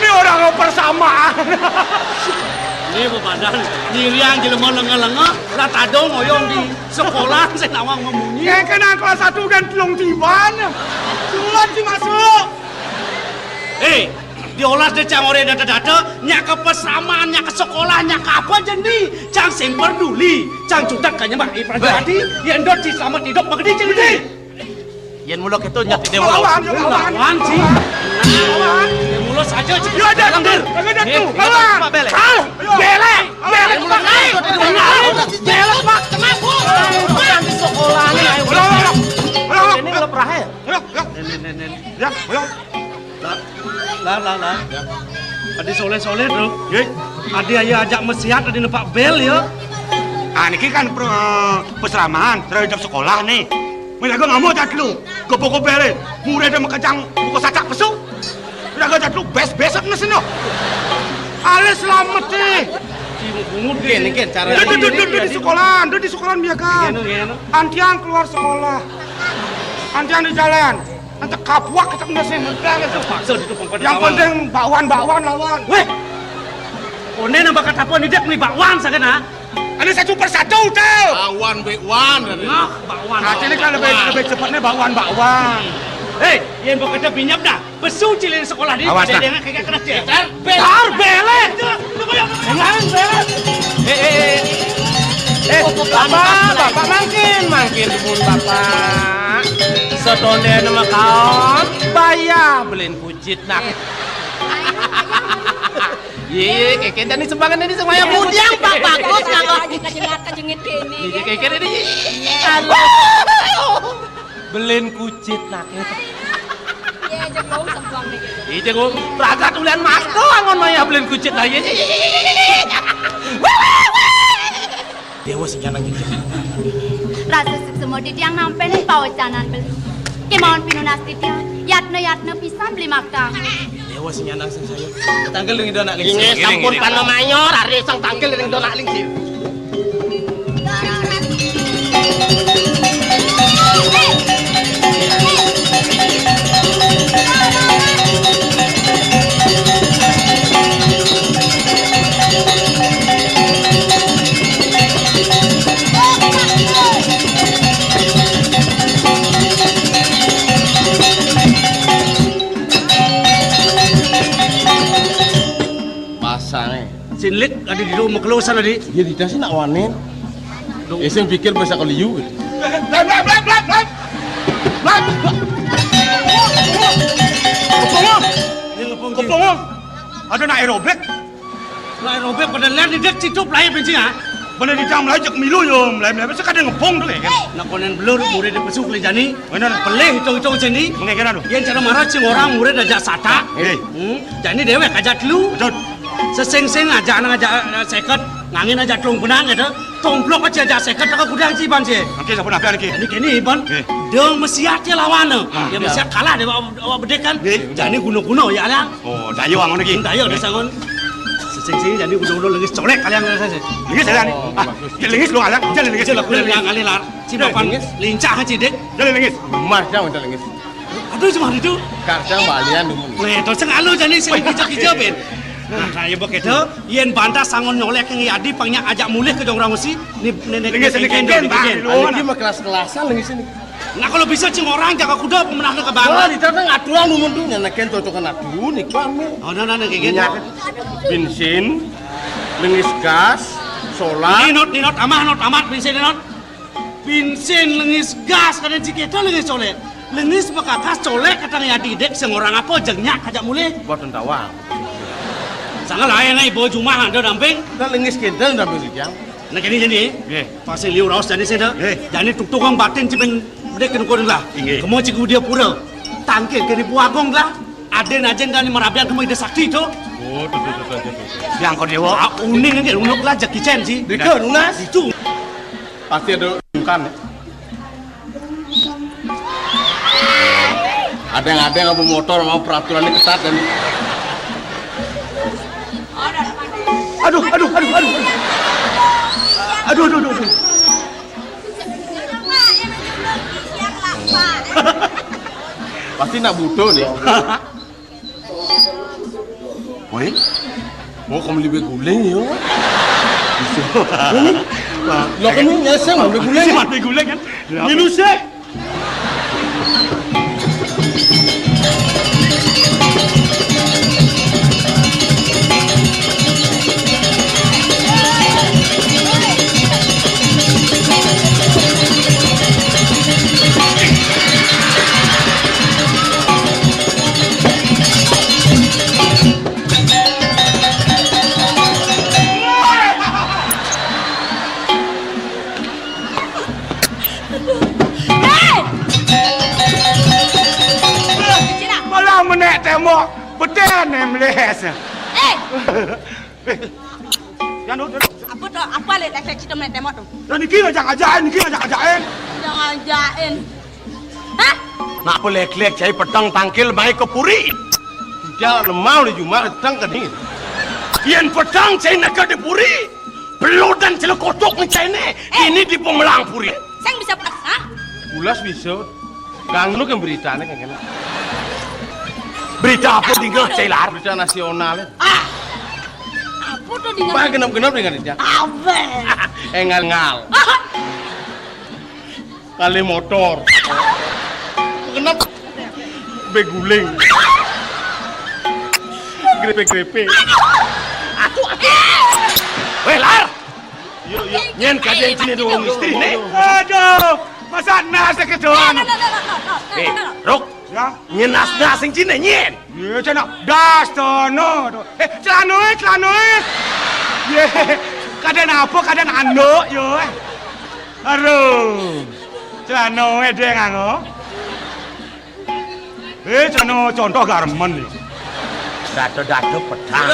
Ini orang persamaan. Ini badan nyiriang jelema lenga-lenga lah tado ngoyong di sekolah saya nawang ngomongin. Ya kena kelas 1 dan telung tiban. Sulan sih masuk. Diolah de cang ore data-data nya ke pesraman, nya ke sekolah, nya ke apa jendi. Cang sing peduli, cang cudak kanya mak iprajati, yen dot si selamat hidup magedi jendi. Yen mulok itu nyati dewa Lawan sih. Mulut saja sih. Yo ada langgir. Lawan. Belek. Belek. Belek. Belek Pak, kenapa? Di sekolah nih ayo. Ini kalau perahe. Ya, ayo. Lah. Adi soleh-soleh tuh. Adi aya ajak mesihat adi nempak bel ya. Niki kan peseraman terhadap sekolah nih. Mereka nggak mau jat lu. Gopo-gopo bele. Murid ada makacang buku sacak pesu. Mereka jat lu bes-besok nasi no. Ale selamat deh. Gini cara. Di sekolah, di sekolah biarkan. Antiang keluar sekolah. Antiang di jalan. Nanti kapuak kita kena sementara itu. Yang penting bakwan lawan. Weh, one nambah kata apa nih dek nih bakwan sakena? Ini 1/1 tuh. Bakwan. Bakwan. Nah, ini kan lebih cepatnya bakwan. Yang bekerja binyap dah. Pesu cilin sekolah di. Awas dah. Kayak kena dia. Tar belek. Jangan belek. Bapak mangkin dukun Bapak. Setonde nama kaon bayar beliin kucit nak. Iya, keke dan sumbangan ini semuanya budiang Pak bagus kalau kejengit kene. Iya keke ini. Beliin kucit nak. Iya, jegong sembuang nih. Iya jegong, ragat ulian mas doang ngono ya beliin kucit lah. Dewa senyana gitu. Rasa semua titiang nampen pawacanan beli. Kemauan pinunas titiang, yatna pisan beli makan. Dewa senyana sang saya. Tanggal dengan donak lingsi. Ini sampun pano mayor, hari sang tanggal dengan donak lingsi. Sinlik ada di rumah keluasan tadi. Dia tidak sih nak wanen. Eseng pikir bahasa kaliu. Kepong. Ada nak aerobik. Lah robek pada lihat di dek citu pelai bensin ah. Bener di jam lajak milu yo, mulai sekadang ngepong tuh kan. Nak konen belur murid pesuk le jani. Bener. Pelih hitung sini. Mengekeran tuh. Yang cara marah cing orang murid ajak sata. Jani dewek ajak lu. Betul. Seseng-seng ajak seket ngangin ajak tlong benang itu. Tomplok aja ajak seket tak kudang ciban sih. Oke, siapa nak lagi? Ini kini ban. Dong mesiat je lawan. Ya mesiat kalah dia bawa bedek kan. Jani guno-guno ya lah. Oh, dayo ang lagi. Dayo dia sangon. Seseng-seng jadi guno-guno lagi colek kalian saya. Lingis saya ni. Lingis lu alang, jalan lingis. Jelek yang kali lar. Cibapan lincah cidek. Jalan lingis. Mas jangan minta lengis. Aduh cuma itu. Karcang balian dulu. Weh, tu sengalu jadi sing hijau-hijau ben. Nah, saya begitu, yen bantah sangon nyolek yang yadi pangnya ajak mulih ke jongrang mesti ni nenek lingis Ini mah kelas-kelasan lengis ini. Nah kalau bisa cing orang jaga kuda pemenang ke Oh, bangga. di sana ngaturan lu mundur neken cocokan adu nih kami. Oh, nah kayak gitu. Bensin, lengis gas, solar. Ninot amat bensin ninot. Bensin lengis gas karena jika itu lengis colek. Lengis bakakas colek katang yadi dek sing orang apa jengnya ajak mulih. Buat tentawang. Sangat lain nih bawa cuma ada damping. Kita lengis kendal damping sejam. Nah kini jadi, pasti liu raus jadi saya jadi tukang batin cipen dek kena korang lah. Kamu cikgu dia pura, tangkil kini puagong lah. Aden dan merabian kamu ide sakti itu. Oh, tuh. Yang kau dewa. Uning kan unuk lah jaki cen sih. Dika, lunas. Itu. Pasti ada bukan. Ada yang mau motor mau peraturannya ketat dan. Aduh. Pasti nak butuh nih. Woi, Mau kamu lebih guling yo. Lo kan ini nyeseng ambil guleng. Ambil guleng kan? Minum sih. Menek tembok beden mles. Jangan dulu. Apa tuh? Apa le tek cerita menek tembok tuh? Dan niki ngajak-ngajakin, Jangan-jangan. Hah? Nak boleh klek cai pedang tangkil baik ke puri. Jangan mau di Jumat datang ke ni. Yang pedang cai nak ke di puri. Belum dan celekotok ni cai ni. Ini di pemelang puri. Saya bisa plus, ha? Ulas bisa. Kang lu kan berita ni kan. Berita apa tinggal cai lar? Berita nasional. Apa tuh dengan? Pak genap-genap dengan dia. Awe. Engal-ngal. Kali motor. Kenapa? Beguling. Grepe-grepe. Weh lar. Yuk. Nyen kadang sini dua istri ni. Aduh, masa nasi kedoan. Rok. Ya. Nyen nas sing cine nyen. Ya, cina das tono. Celanois. Ye, kadang apa, kadang ando, yo. Aduh, celanois deh ngano. Celano contoh garmen nih. Dado pedang.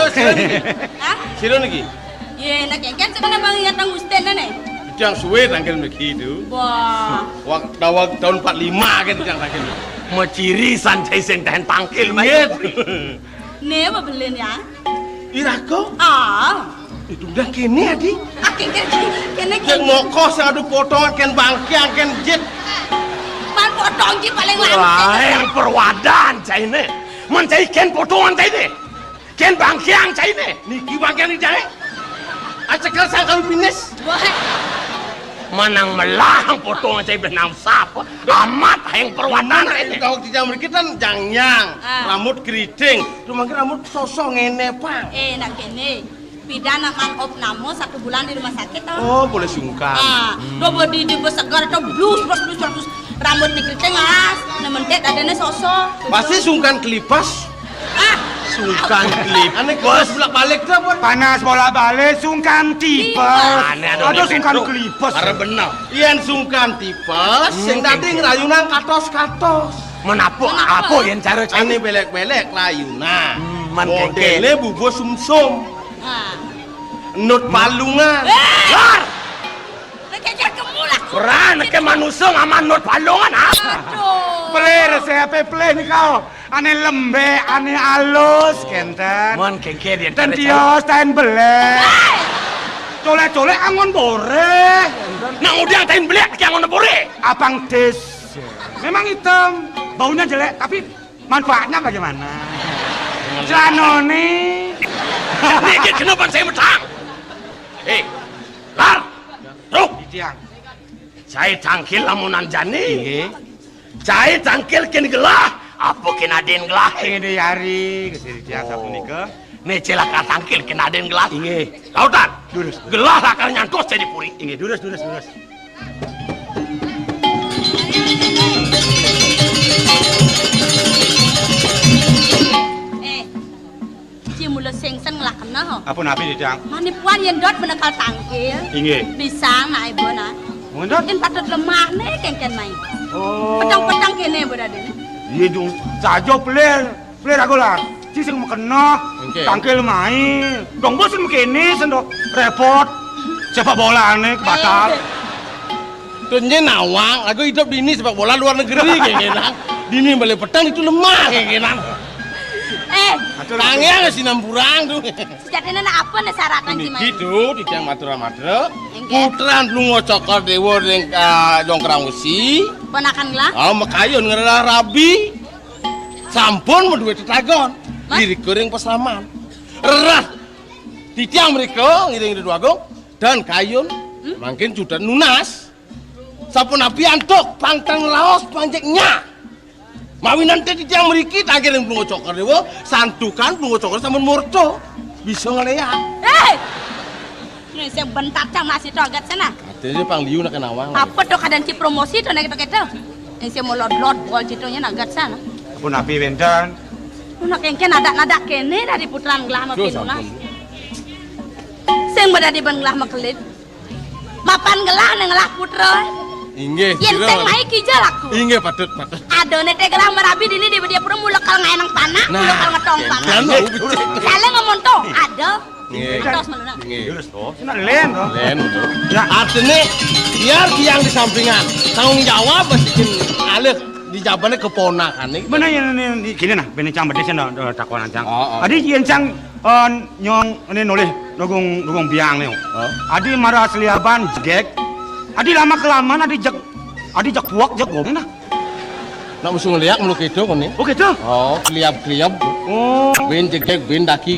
Hah? Siro lagi. Ye, nak kan sekarang bang ingat nang Usten nene. Yang suwe tanggal begitu. Wah. Waktu tahun 45 kan yang tanggal. Maciri sancai sing tahan tangkil mai. Ne apa belen ya? Irako? Ah. Itu udah kini adi. Kene Yang mokos yang ada potongan ken bangkiang ken jet. Man potong ji paling Wah, lama. yang perwadan cai ni. Mencai ken potongan cai ni. Ken bangkiang cai ni. Niki bangkiang ni jai. Acakal sangkal finish. Wah. Manang melang potongan cai benang sapa. Amat yang perwadan ni. Kalau di zaman kita jangyang, rambut keriting, cuma rambut sosok ngene pak. Nak kene. Pidana man op namo 1 bulan di rumah sakit tau. Oh, boleh sungkan. Dobo di segar atau blus rambut ni keriting as. Nemendet adanya sosok. Pasti sungkan kelipas. Sungkan klip. Aneh kelas bolak-balik dah buat. Panas bola-balik, sungkan tipes. Aduh, sungkan kelipes. Karena benar. Ian sungkan tipes, sing tadi ngerayunan katos-katos. Apa yang cara cai Aneh belek-belek layunan. Kengke. Modelnya bubo sumsum. Nut palungan. Lar. Kejar kemulak. Peran ke manusia ngaman not palungan ha. Aduh. Player siapa play nih kau? Aneh lembek, aneh halus, kenten. Mon kengke dia. Dan dia stand belek. Colek-colek angon bore. Nang udah tain belek ke angon bore. Abang Des. Memang hitam, baunya jelek, tapi manfaatnya bagaimana? Janoni. Ini kenapa saya betang? Lar. Ruk. Tiang. Saya tangkil lamunan jani. Saya tangkil ken gelah. Apa kena den gelah? Ingin diari kesini tiang satu nikah. Nih celaka tangkil kena den gelah. Inge. Lautan. Durus. Gelah akan nyantos jadi puri. Inge, durus. Mula sengsen ngelak kena ho. Apa nabi di tiang? Manipuan yang dot menekal tangkil. Inge. Bisa nak ibu nak. Mundut? Mungkin patut lemah nih kengken main. Oh. Petang-petang kene berada. Iya dong. Sajo player aku lah. Si sing kena. Tangkil main. Dong bos sing kene sendok repot. Sepak bola aneh batal. Tunya nawang, aku hidup di ini sepak bola luar negeri kayak genang. Di ini balik petang itu lemah kayak genang. Tangnya ngasih nampurang tuh. Sejatinya nak apa nih sarakan si main? Gitu, di tiang matra-matra. Putran lungo cokor dewa yang jongkrang usi. Ponakan lah. Oh, makayun ngerela rabi. Sampun mau duit tetagon. Diri goreng pesaman. Rerat. Di tiang mereka ngiring di dua gong. dan kayun makin sudah nunas sapun api antuk pantang laos panjeknya mawinan tadi yang meriki akhirnya belum cokor dewa santukan belum cokor sama murto bisa ngeliat ini saya bentar cang masih togat sana artinya pang liu nak kenawang apa tuh kadang ci promosi tuh naik gitu ini saya mau lot bol citonya nagat sana Pun api Wenten. Nak engke nada kene dari putran gelah ma pinuna. Sing bada di ban gelah makelit. Mapan gelah nang gelah putra. Inggih. Yen sing mai ki jalaku. Inggih patut. Adone teh gelah marabi dini di dia pura mulekal ngaenang tanah, mulekal ngetong tanah. Kale ngomong to, ada. Terus meluna. Terus toh. Sina len toh. Len betul. Ya artinya biar yang di sampingan tanggung jawab mesti alih di jawabannya keponakan nih. Mana yang ini gini nah, bini cang berdesa dah takwanan cang. Oh. Adi yang cang nyong ini nulis nugong biang nih. Adi marah seliaban jegek. Adi lama kelamaan adi jak puak jak gom nah. Nak musuh ngeliat meluk itu kan nih. Oh gitu. Oh, kliap. Oh. Ben jegek ben daki.